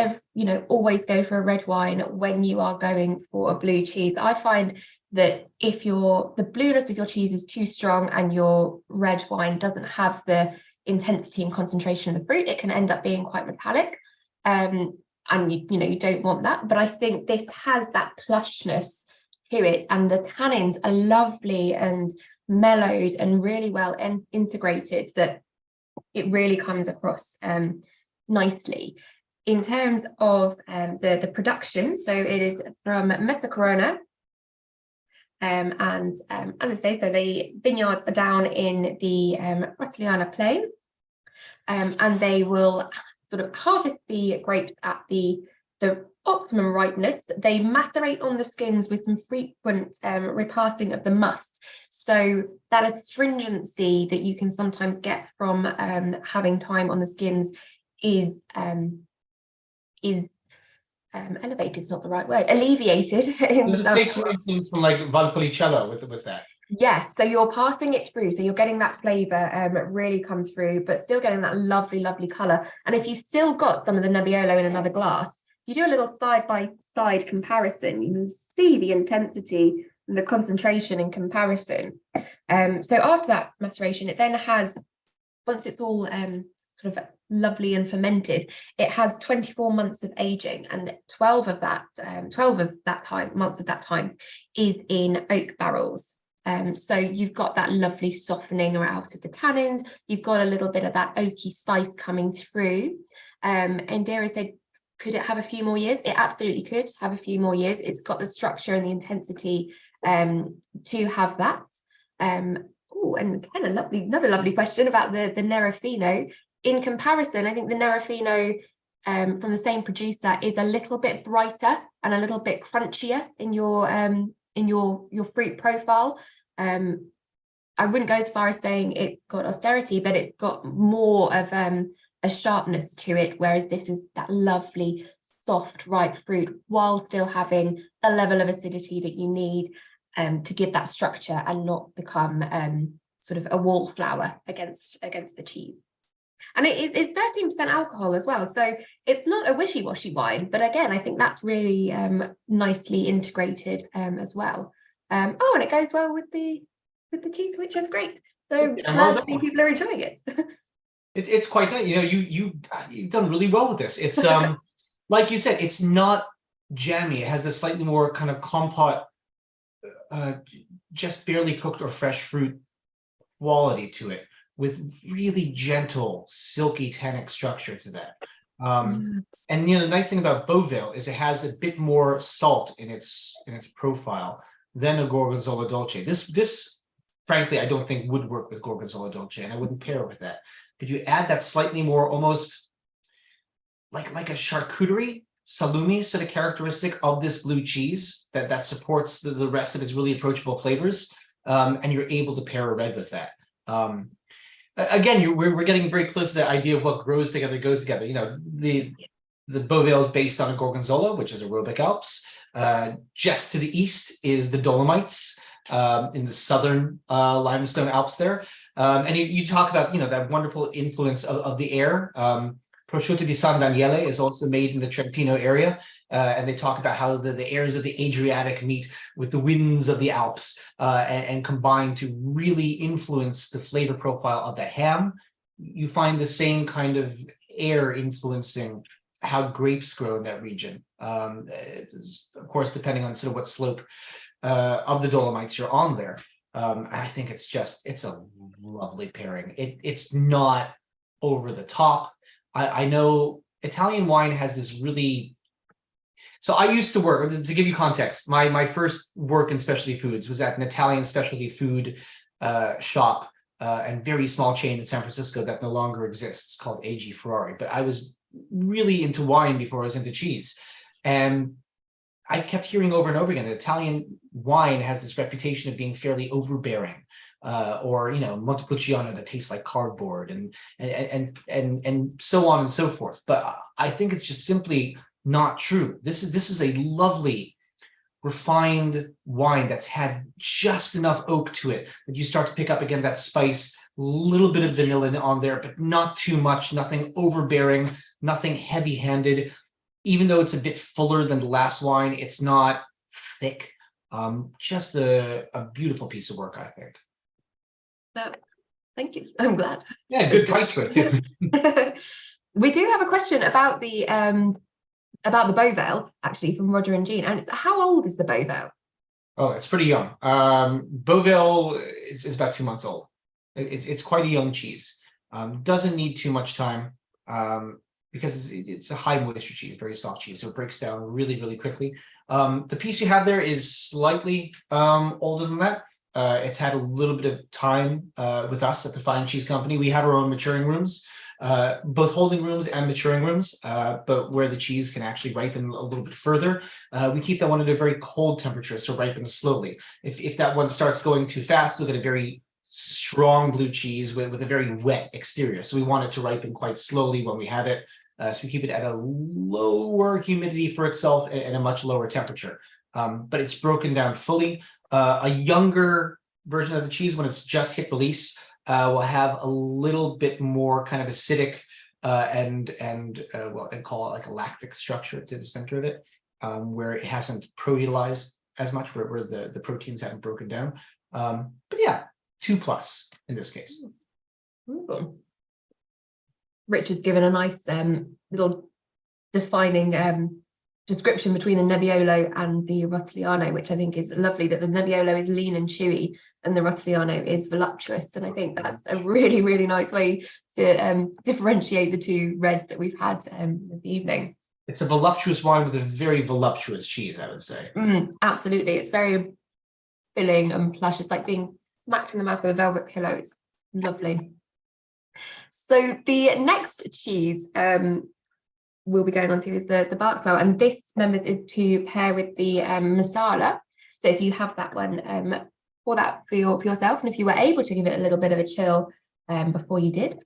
always go for a red wine when you are going for a blue cheese. I find that if the blueness of your cheese is too strong and your red wine doesn't have the intensity and concentration of the fruit, it can end up being quite metallic. And you don't want that. But I think this has that plushness to it, and the tannins are lovely and mellowed and really well integrated, that it really comes across nicely. In terms of the production, so it is from Metacorona, and as I say, so the vineyards are down in the Rotaliana plain, and they will sort of harvest the grapes at the optimum ripeness. They macerate on the skins with some frequent repassing of the must. So that astringency that you can sometimes get from having time on the skins is elevated is not the right word, alleviated. Does it take some influence from like Valpolicella with that? Yes, so you're passing it through, so you're getting that flavour really come through, but still getting that lovely, lovely colour. And if you've still got some of the Nebbiolo in another glass, you do a little side-by-side comparison, you can see the intensity and the concentration in comparison. So after that maceration, it then has, once it's all sort of lovely and fermented, it has 24 months of aging, and 12 of that months of that time is in oak barrels. So you've got that lovely softening out of the tannins, you've got a little bit of that oaky spice coming through. And Dara said, could it have a few more years? It absolutely could have a few more years. It's got the structure and the intensity to have that. Oh, and again, another lovely question about the Nero Fino. In comparison, I think the Nero Fino from the same producer is a little bit brighter and a little bit crunchier in your fruit profile. I wouldn't go as far as saying it's got austerity, but it's got more of a sharpness to it, whereas this is that lovely, soft, ripe fruit, while still having a level of acidity that you need to give that structure and not become sort of a wallflower against the cheese. And it's 13% alcohol as well, so it's not a wishy-washy wine, but again, I think that's really nicely integrated as well. Oh, and it goes well with the cheese, which is great. So glad to see people are enjoying it. It's quite nice. You know, you've done really well with this. It's like you said, it's not jammy. It has a slightly more kind of compote, just barely cooked or fresh fruit quality to it, with really gentle, silky tannic structure to that. And you know, the nice thing about Beauvale is it has a bit more salt in its profile than a Gorgonzola Dolce. This frankly, I don't think would work with Gorgonzola Dolce, and I wouldn't pair it with that. But you add that slightly more, almost like a charcuterie salumi sort of characteristic of this blue cheese that supports the rest of its really approachable flavors, and you're able to pair a red with that. Again, we're getting very close to the idea of what grows together goes together. You know, the Beauvale is based on a Gorgonzola, which is aerobic Alps. Just to the east is the Dolomites, in the southern limestone Alps there. And you talk about, you know, that wonderful influence of the air. Prosciutto di San Daniele is also made in the Trentino area, and they talk about how the airs of the Adriatic meet with the winds of the Alps, and combine to really influence the flavor profile of the ham. You find the same kind of air influencing how grapes grow in that region. Of course, depending on sort of what slope of the Dolomites you're on there. I think it's a lovely pairing. It's not over the top. I know Italian wine has this really, so I used to work, to give you context, my first work in specialty foods was at an Italian specialty food shop, and very small chain in San Francisco that no longer exists, called A.G. Ferrari. But I was really into wine before I was into cheese. And I kept hearing over and over again that Italian wine has this reputation of being fairly overbearing, or, you know, Montepulciano that tastes like cardboard, and so on and so forth. But I think it's just simply not true. This is a lovely, refined wine that's had just enough oak to it that you start to pick up again that spice, little bit of vanilla on there, but not too much, nothing overbearing, nothing heavy-handed. Even though it's a bit fuller than the last wine, it's not thick. Just a beautiful piece of work, I think. Thank you. I'm glad. Yeah, good price for it too. We do have a question about the Beauvale, actually, from Roger and Jean. And it's, how old is the Beauvale? Oh, it's pretty young. Beauvale is about 2 months old. It's quite a young cheese. Doesn't need too much time, because it's a high moisture cheese, very soft cheese, so it breaks down really, really quickly. The piece you have there is slightly older than that. It's had a little bit of time with us at the Fine Cheese Company. We have our own maturing rooms, both holding rooms and maturing rooms, but where the cheese can actually ripen a little bit further. We keep that one at a very cold temperature, so ripens slowly. If that one starts going too fast, we'll get a very strong blue cheese with a very wet exterior. So we want it to ripen quite slowly when we have it. So we keep it at a lower humidity for itself and a much lower temperature. But it's broken down fully. A younger version of the cheese, when it's just hit release, will have a little bit more kind of acidic and what they call it like a lactic structure to the center of it, where it hasn't proteolized as much, where the proteins haven't broken down. But yeah, 2+ in this case. Ooh. Richard's given a nice little defining description between the Nebbiolo and the Rotaliano, which I think is lovely, that the Nebbiolo is lean and chewy and the Rotaliano is voluptuous. And I think that's a really, really nice way to differentiate the two reds that we've had this evening. It's a voluptuous wine with a very voluptuous cheese, I would say. Absolutely. It's very filling and plush. It's like being smacked in the mouth with a velvet pillow. It's lovely. So the next cheese we'll be going on to is the Barkswell, and this, members, is to pair with the Marsala. So if you have that one, pour that for yourself, and if you were able to give it a little bit of a chill before you did,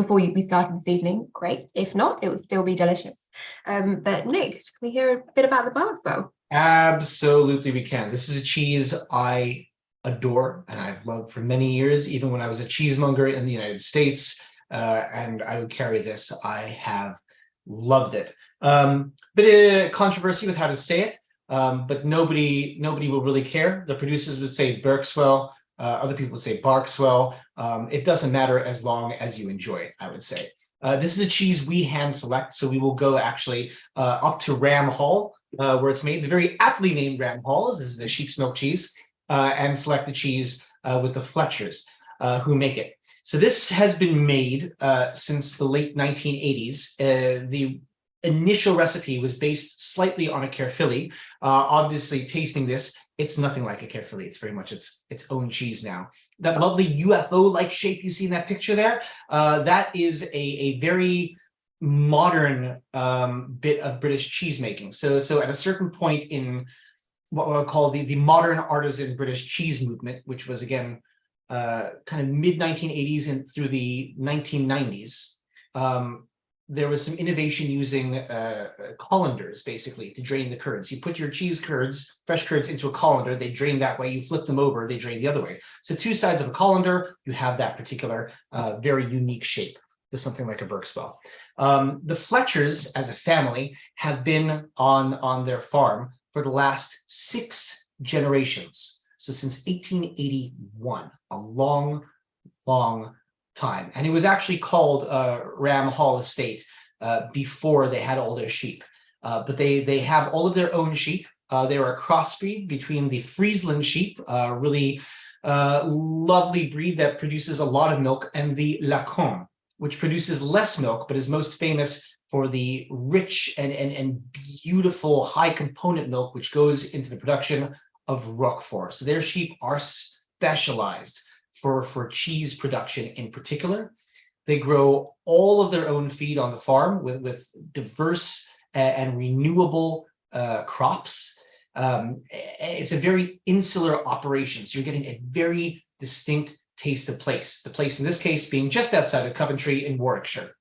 we started this evening, great. If not, it will still be delicious. But Nick, can we hear a bit about the Barkswell? Absolutely, we can. This is a cheese I adore and I've loved for many years, even when I was a cheesemonger in the United States, and I would carry this. I have loved it. Bit of controversy with how to say it, but nobody will really care. The producers would say Berkswell, Other people would say Barkswell. It doesn't matter as long as you enjoy it, I would say. This is a cheese we hand select, so we will go actually up to Ram Hall, where it's made, the very aptly named Ram Halls. This is a sheep's milk cheese, and select the cheese with the Fletchers, who make it. So this has been made since the late 1980s. The initial recipe was based slightly on a Caerphilly. Obviously, tasting this, it's nothing like a Caerphilly. It's very much its own cheese now. That lovely UFO-like shape you see in that picture there, that is a very modern bit of British cheese making. So at a certain point in what I'll call the modern artisan British cheese movement, which was again kind of mid 1980s and through the 1990s, there was some innovation using colanders, basically, to drain the curds. You put your cheese curds, fresh curds, into a colander. They drain that way. You flip them over, they drain the other way. So two sides of a colander, you have that particular very unique shape to something like a Berkswell. The Fletchers, as a family, have been on their farm for the last 6 generations. So since 1881, a long, long time. And it was actually called Ram Hall Estate before they had all their sheep. But they have all of their own sheep. They are a crossbreed between the Friesland sheep, really lovely breed that produces a lot of milk, and the Lacon, which produces less milk, but is most famous for the rich and beautiful high component milk, which goes into the production of Roquefort. So their sheep are specialized for cheese production in particular. They grow all of their own feed on the farm with diverse and renewable crops. It's a very insular operation, so you're getting a very distinct taste of place. The place in this case being just outside of Coventry in Warwickshire.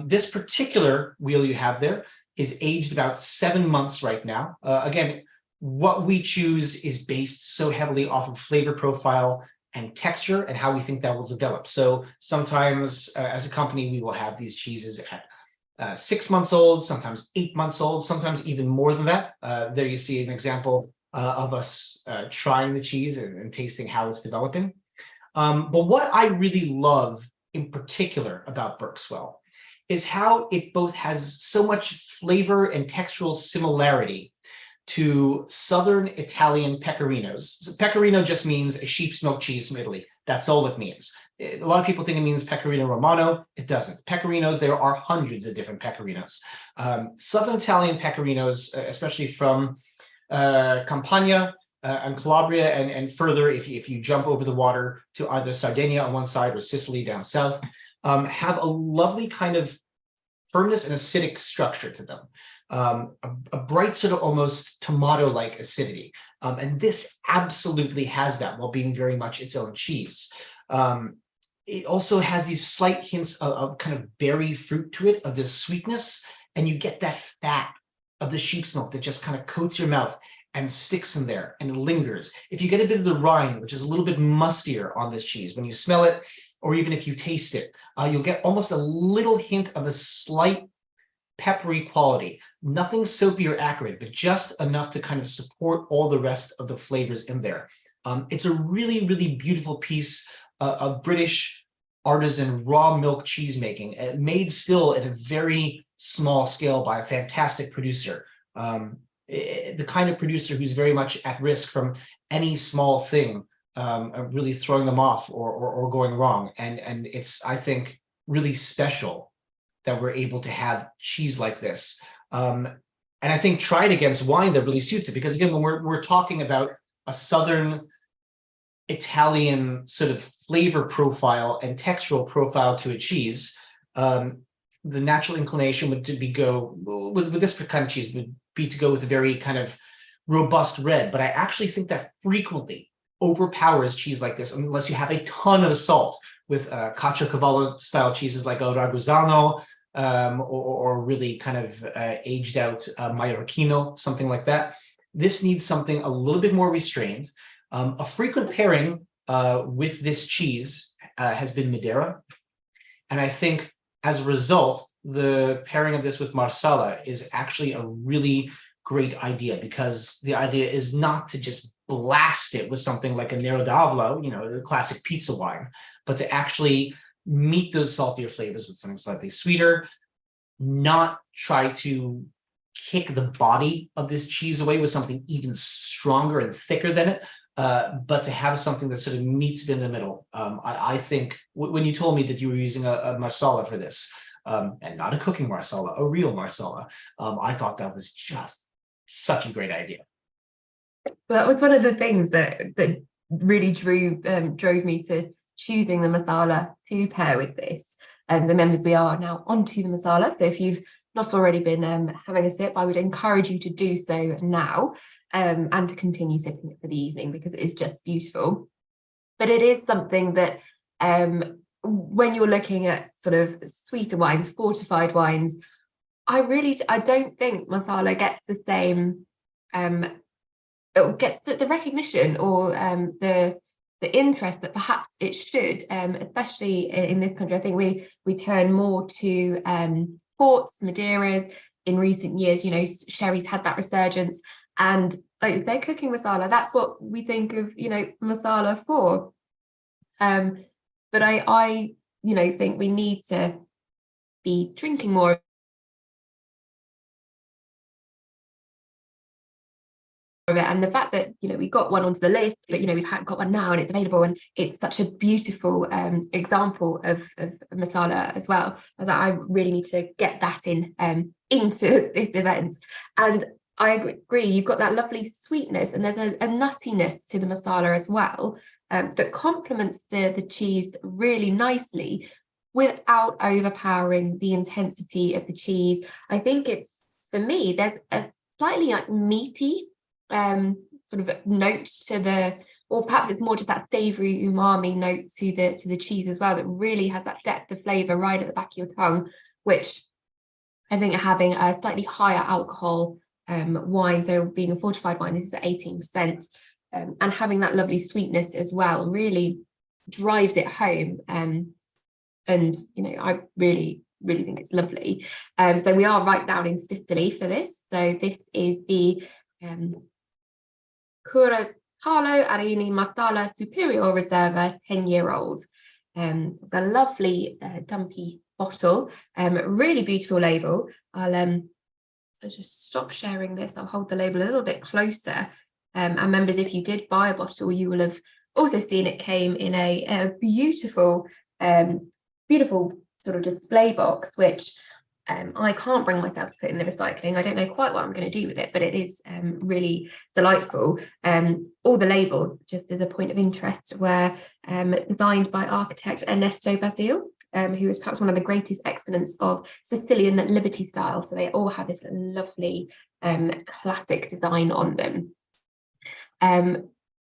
This particular wheel you have there is aged about 7 months right now. Again, what we choose is based so heavily off of flavor profile and texture and how we think that will develop. So sometimes as a company, we will have these cheeses at 6 months old, sometimes 8 months old, sometimes even more than that. There you see an example of us trying the cheese and tasting how it's developing. But what I really love in particular about Berkswell is how it both has so much flavor and textural similarity to Southern Italian pecorinos. So pecorino just means a sheep's milk cheese from Italy. That's all it means. A lot of people think it means pecorino romano. It doesn't. Pecorinos, there are hundreds of different pecorinos. Southern Italian pecorinos, especially from Campania and Calabria, and further, if you jump over the water to either Sardinia on one side or Sicily down south, have a lovely kind of firmness and acidic structure to them. A bright sort of almost tomato-like acidity. And this absolutely has that while being very much its own cheese. It also has these slight hints of kind of berry fruit to it, of this sweetness, and you get that fat of the sheep's milk that just kind of coats your mouth and sticks in there and lingers. If you get a bit of the rind, which is a little bit mustier on this cheese, when you smell it, or even if you taste it, you'll get almost a little hint of a slight peppery quality. Nothing soapy or acrid, but just enough to kind of support all the rest of the flavors in there. It's a really, really beautiful piece of British artisan raw milk cheese making, made still at a very small scale by a fantastic producer. The kind of producer who's very much at risk from any small thing really throwing them off or going wrong. And it's, I think, really special that we're able to have cheese like this. And I think tried against wine that really suits it, because again, when we're talking about a Southern Italian sort of flavor profile and textural profile to a cheese, the natural inclination would to be go with this kind of cheese would be to go with a very kind of robust red. But I actually think that frequently overpowers cheese like this unless you have a ton of salt, with Caciocavallo style cheeses like El Ragusano, or really kind of aged out Mallorquino, something like that. This needs something a little bit more restrained. A frequent pairing with this cheese has been Madeira. And I think as a result, the pairing of this with Marsala is actually a really great idea, because the idea is not to just blast it with something like a Nero d'Avolo, you know, the classic pizza wine, but to actually meet those saltier flavors with something slightly sweeter, not try to kick the body of this cheese away with something even stronger and thicker than it, but to have something that sort of meets it in the middle. I think when you told me that you were using a Marsala for this, and not a cooking Marsala, a real Marsala, I thought that was just such a great idea. Well, that was one of the things that really drove me to choosing the Marsala to pair with this. The members, we are now onto the Marsala, so if you've not already been having a sip, I would encourage you to do so now, and to continue sipping it for the evening, because it is just beautiful. But it is something that when you're looking at sort of sweeter wines, fortified wines, I don't think Marsala gets the same it gets the recognition or the interest that perhaps it should, especially in this country. I think we turn more to ports, Madeiras in recent years. You know, sherry's had that resurgence, and like if they're cooking Marsala, that's what we think of, you know, Marsala for. But I you know, think we need to be drinking more of it, and the fact that, you know, we got one onto the list, but, you know, we've got one now and it's available, and it's such a beautiful example of Marsala as well. I was like, I really need to get that in into this event. And I agree, you've got that lovely sweetness, and there's a nuttiness to the Marsala as well, that complements the cheese really nicely without overpowering the intensity of the cheese. I think it's, for me, there's a slightly like meaty sort of note to the, or perhaps it's more just that savory umami note to the cheese as well, that really has that depth of flavor right at the back of your tongue, which I think having a slightly higher alcohol wine, so being a fortified wine, this is at 18%, and having that lovely sweetness as well really drives it home. And you know, I really think it's lovely. So we are right down in Sicily for this. So this is the Curatolo Arini Marsala Superiore Reserva 10-year-old. It's a lovely dumpy bottle, really beautiful label. I'll so just stop sharing this. I'll hold the label a little bit closer. And members, if you did buy a bottle, you will have also seen it came in a beautiful beautiful sort of display box, which I can't bring myself to put in the recycling. I don't know quite what I'm going to do with it, but it is really delightful. All the labels, just as a point of interest, were designed by architect Ernesto Basile, who is perhaps one of the greatest exponents of Sicilian Liberty style. So they all have this lovely classic design on them.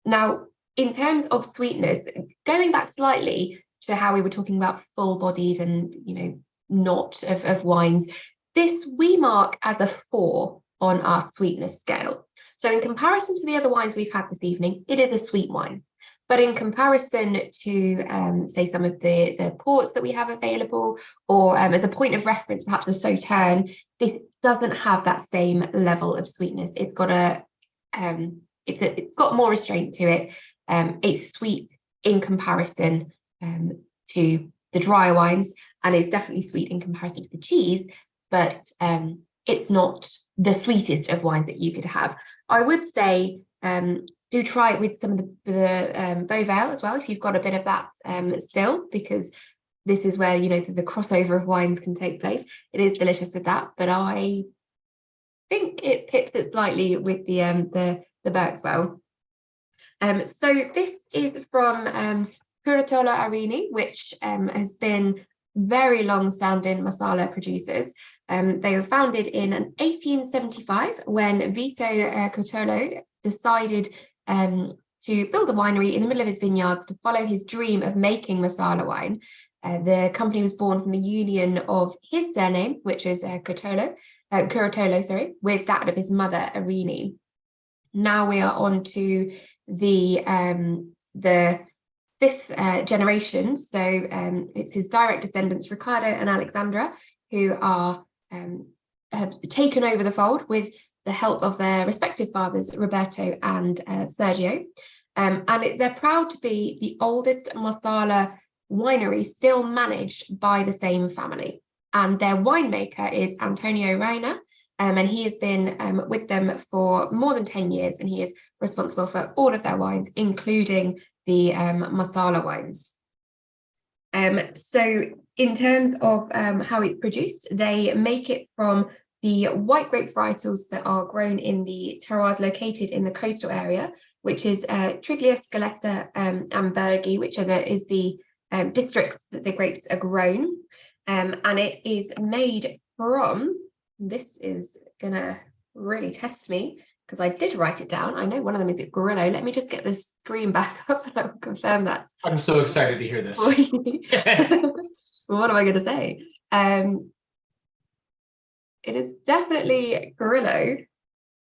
Now, in terms of sweetness, going back slightly to how we were talking about full-bodied and, you know, not of wines, this we mark as a 4 on our sweetness scale. So in comparison to the other wines we've had this evening, it is a sweet wine. But in comparison to, say, some of the ports that we have available, or as a point of reference, perhaps a Sauterne, this doesn't have that same level of sweetness. It's got it's got more restraint to it. It's sweet in comparison to the drier wines, and it's definitely sweet in comparison to the cheese, but it's not the sweetest of wines that you could have. I would say do try it with some of the Beauvale as well, if you've got a bit of that still, because this is where, you know, the crossover of wines can take place. It is delicious with that, but I think it pips it slightly with the Berkswell. So this is from Curatolo Arini, which has been very long-standing Marsala producers. They were founded in 1875 when Vito Curatolo decided to build a winery in the middle of his vineyards to follow his dream of making Marsala wine. The company was born from the union of his surname, which is Curatolo, with that of his mother, Arini. Now we are on to the 5th generation. So it's his direct descendants, Riccardo and Alexandra, who are have taken over the fold, with the help of their respective fathers, Roberto and Sergio. They're proud to be the oldest Marsala winery still managed by the same family. And their winemaker is Antonio Reina, and he has been with them for more than 10 years, and he is responsible for all of their wines, including the Marsala wines. So in terms of how it's produced, they make it from the white grape varietals that are grown in the terroirs located in the coastal area, which is Triglia, Scaletta, and Berghi, which is the districts that the grapes are grown. And it is made from, this is gonna really test me because I did write it down. I know one of them is at Grillo. Let me just get the screen back up and I'll confirm that. I'm so excited to hear this. What am I going to say? It is definitely Grillo.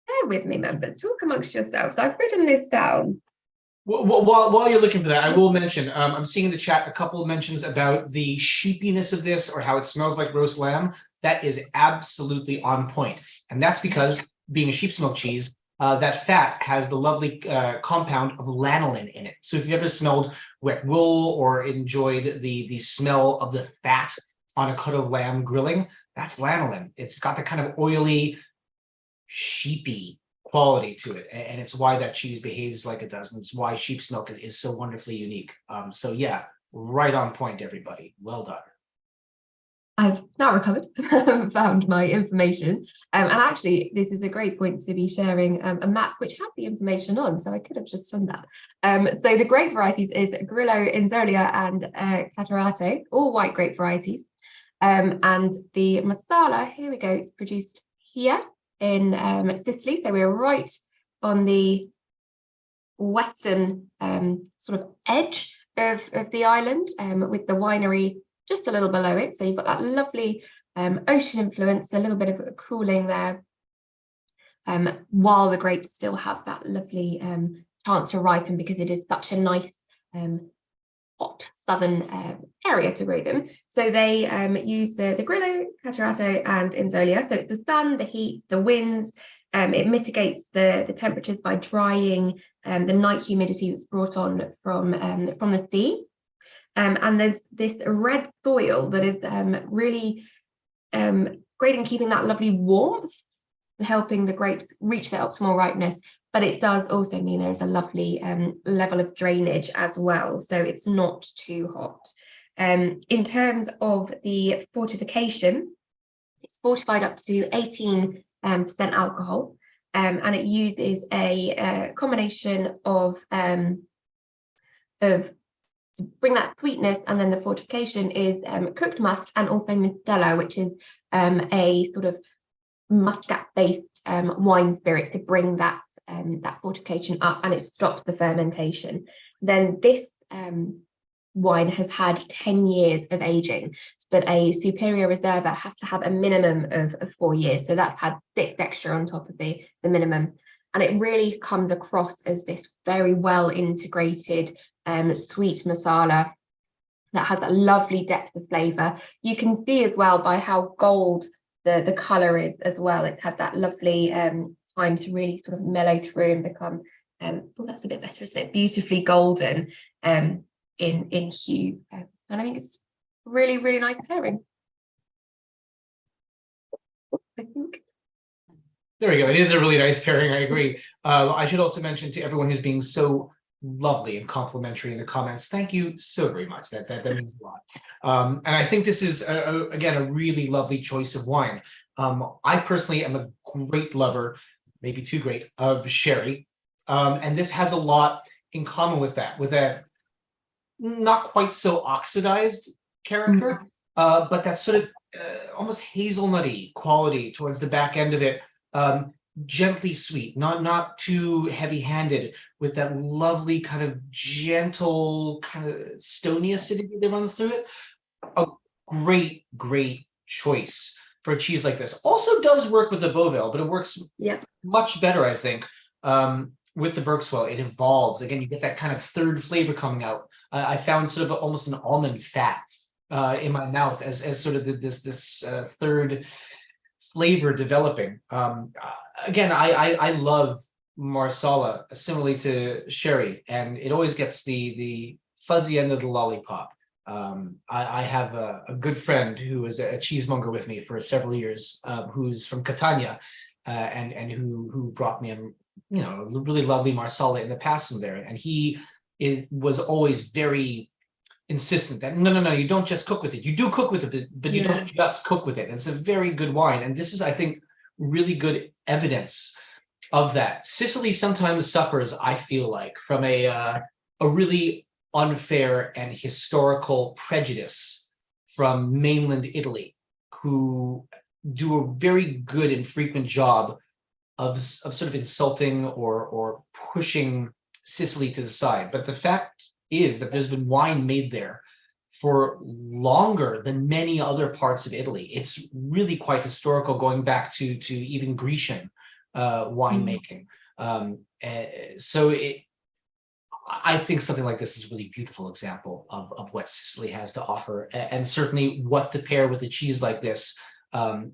Bear with me, members. Talk amongst yourselves. I've written this down. While you're looking for that, I will mention, I'm seeing in the chat a couple of mentions about the sheepiness of this or how it smells like roast lamb. That is absolutely on point. And that's because, being a sheep's milk cheese, that fat has the lovely compound of lanolin in it. So if you've ever smelled wet wool or enjoyed the smell of the fat on a cut of lamb grilling, that's lanolin. It's got the kind of oily, sheepy quality to it, and it's why that cheese behaves like it does, and it's why sheep's milk is so wonderfully unique. So yeah, right on point, everybody. Well done. I've now recovered, found my information, and actually this is a great point to be sharing a map which had the information on, so I could have just done that. So the grape varieties is Grillo, Inzolia, and Catarate, all white grape varieties, and the Marsala, here we go, it's produced here in Sicily, so we're right on the western sort of edge of the island, with the winery just a little below it. So you've got that lovely ocean influence, a little bit of cooling there, while the grapes still have that lovely chance to ripen, because it is such a nice hot southern area to grow them. So they use the Grillo, Catarate, and Inzolia. So it's the sun, the heat, the winds. It mitigates the temperatures by drying the night humidity that's brought on from the sea. And there's this red soil that is really great in keeping that lovely warmth, helping the grapes reach their optimal ripeness. But it does also mean there's a lovely level of drainage as well, so it's not too hot. In terms of the fortification, it's fortified up to 18% alcohol, and it uses a combination of to bring that sweetness, and then the fortification is cooked must and also Mistela, which is a sort of muscat-based wine spirit to bring that fortification up, and it stops the fermentation. Then this wine has had 10 years of aging, but a Superiore Reserva has to have a minimum of 4 years, so that's had thick texture on top of the minimum, and it really comes across as this very well integrated sweet Marsala that has that lovely depth of flavor. You can see as well by how gold the color is as well. It's had that lovely time to really sort of mellow through and become oh, that's a bit better, isn't it? Beautifully golden in hue, and I think it's really, really nice pairing, I think. There we go. It is a really nice pairing. I agree. I should also mention to everyone who's being so lovely and complimentary in the comments, thank you so very much. That means a lot. And I think this is again a really lovely choice of wine. I personally am a great lover, maybe too great, of sherry, and this has a lot in common with that not quite so oxidized character, but that sort of almost hazelnutty quality towards the back end of it. Gently sweet, not too heavy-handed, with that lovely kind of gentle kind of stony acidity that runs through it. A great choice for a cheese like this. Also does work with the Beauvale, but it works much better, I think, with the Berkswell. It evolves. Again, you get that kind of third flavor coming out. I found sort of almost an almond fat in my mouth as sort of this third flavor developing. Again, I love Marsala similarly to sherry, and it always gets the fuzzy end of the lollipop. I have a good friend who was a cheesemonger with me for several years, who's from Catania, and who brought me a really lovely Marsala in the past from there, and he was always very insistent that no, you don't just cook with it. You do cook with it, but you don't just cook with it. And it's a very good wine, and this is, I think, really good evidence of that. Sicily sometimes suffers, I feel like, from a really unfair and historical prejudice from mainland Italy, who do a very good and frequent job of sort of insulting or pushing Sicily to the side. But the fact is that there's been wine made there for longer than many other parts of Italy. It's really quite historical, going back to even Grecian winemaking. So I think something like this is a really beautiful example of what Sicily has to offer, and certainly what to pair with a cheese like this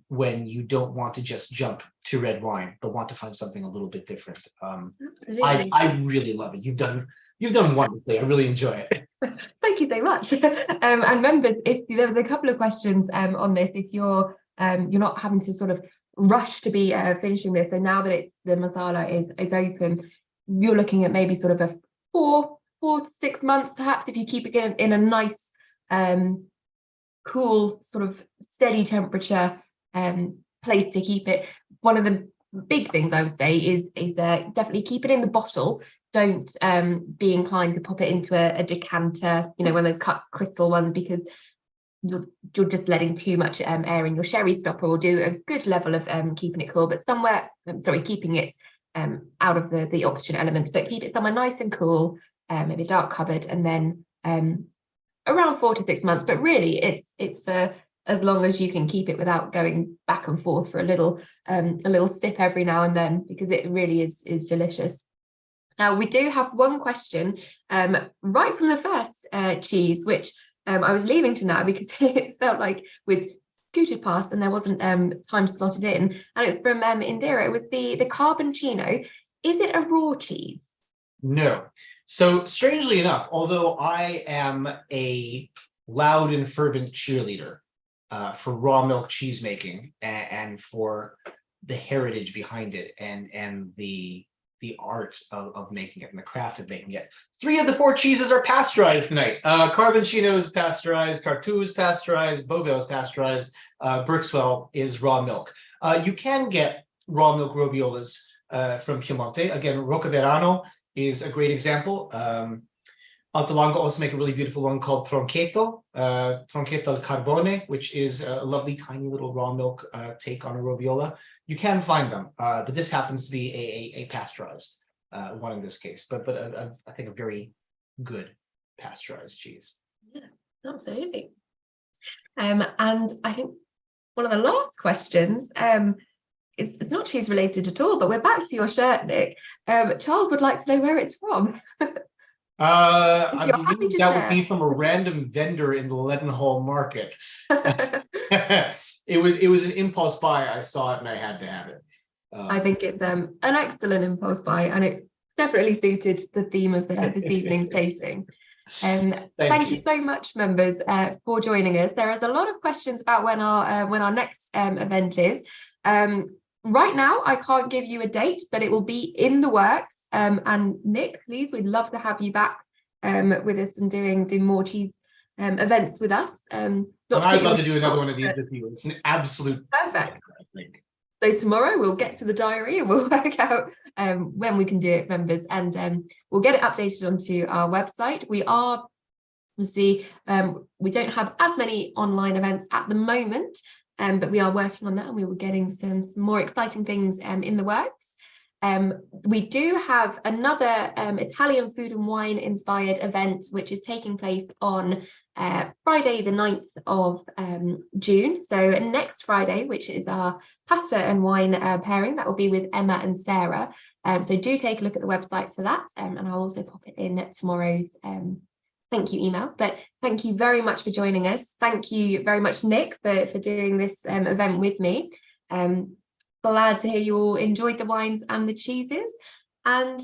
when you don't want to just jump to red wine, but want to find something a little bit different. Absolutely. I really love it. You've done wonderfully. I really enjoy it. Thank you so much. And members, if there was a couple of questions on this, if you're not having to sort of rush to be finishing this, so now that the Marsala is open, you're looking at maybe sort of a 4 to 6 months, perhaps, if you keep it in a nice cool sort of steady temperature place to keep it. One of the big things I would say is definitely keep it in the bottle. Don't be inclined to pop it into a decanter, one of those cut crystal ones, because you're just letting too much air in. Your sherry stopper will do a good level of keeping it cool, but keeping it out of the oxygen elements, but keep it somewhere nice and cool, maybe a dark cupboard, and then around 4 to 6 months. But really it's for as long as you can keep it without going back and forth for a little sip every now and then, because it really is delicious. Now, we do have one question right from the first cheese, which I was leaving to now because it felt like we'd scooted past and there wasn't time to slot it in. And it's from Indira. It was the Carboncino. Is it a raw cheese? No. So strangely enough, although I am a loud and fervent cheerleader for raw milk cheese making and for the heritage behind it and the art of making it and the craft of making it, 3 of the 4 cheeses are pasteurized tonight. Carboncino is pasteurized, Tartú is pasteurized, Boville is pasteurized, Berkswell is raw milk. You can get raw milk robiolas from Piemonte. Again, Rocaverano is a great example. Alto Longo also make a really beautiful one called Tronchetto al Carbone, which is a lovely tiny little raw milk take on a robiola. You can find them, but this happens to be a pasteurized one in this case, but I think a very good pasteurized cheese. Yeah, absolutely. And I think one of the last questions it's not cheese related at all, but we're back to your shirt, Nick. Charles would like to know where it's from. I believe that would be from a random vendor in the Leadenhall market. It was an impulse buy. I saw it and I had to have it. I think it's an excellent impulse buy, and it definitely suited the theme of this evening's tasting. Thank you so much, members, for joining us. There is a lot of questions about when our next event is. Right now, I can't give you a date, but it will be in the works. And Nick, please, we'd love to have you back with us and doing more cheese events with us. I'd love to do another one of these with you. It's an absolute perfect. I think. So tomorrow we'll get to the diary and we'll work out when we can do it, members, and we'll get it updated onto our website. We don't have as many online events at the moment. But we are working on that, and we were getting some more exciting things in the works. We do have another Italian food and wine inspired event, which is taking place on Friday, the 9th of June. So next Friday, which is our pasta and wine pairing, that will be with Emma and Sarah. So do take a look at the website for that. And I'll also pop it in at tomorrow's thank you email. But thank you very much for joining us. Thank you very much, Nick, for doing this event with me. Glad to hear you all enjoyed the wines and the cheeses, and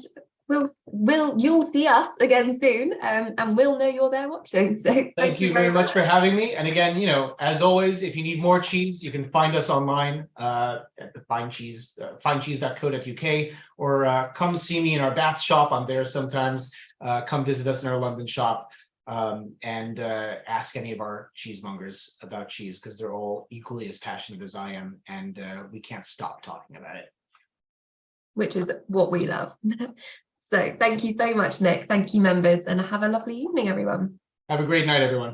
you'll see us again soon, and we'll know you're there watching. So Thank you very much for having me. And again, as always, if you need more cheese, you can find us online at the finecheese.co.uk, or come see me in our Bath shop. I'm there sometimes. Come visit us in our London shop, and ask any of our cheesemongers about cheese, because they're all equally as passionate as I am, and we can't stop talking about it. Which is what we love. So thank you so much, Nick. Thank you, members, and have a lovely evening, everyone. Have a great night, everyone.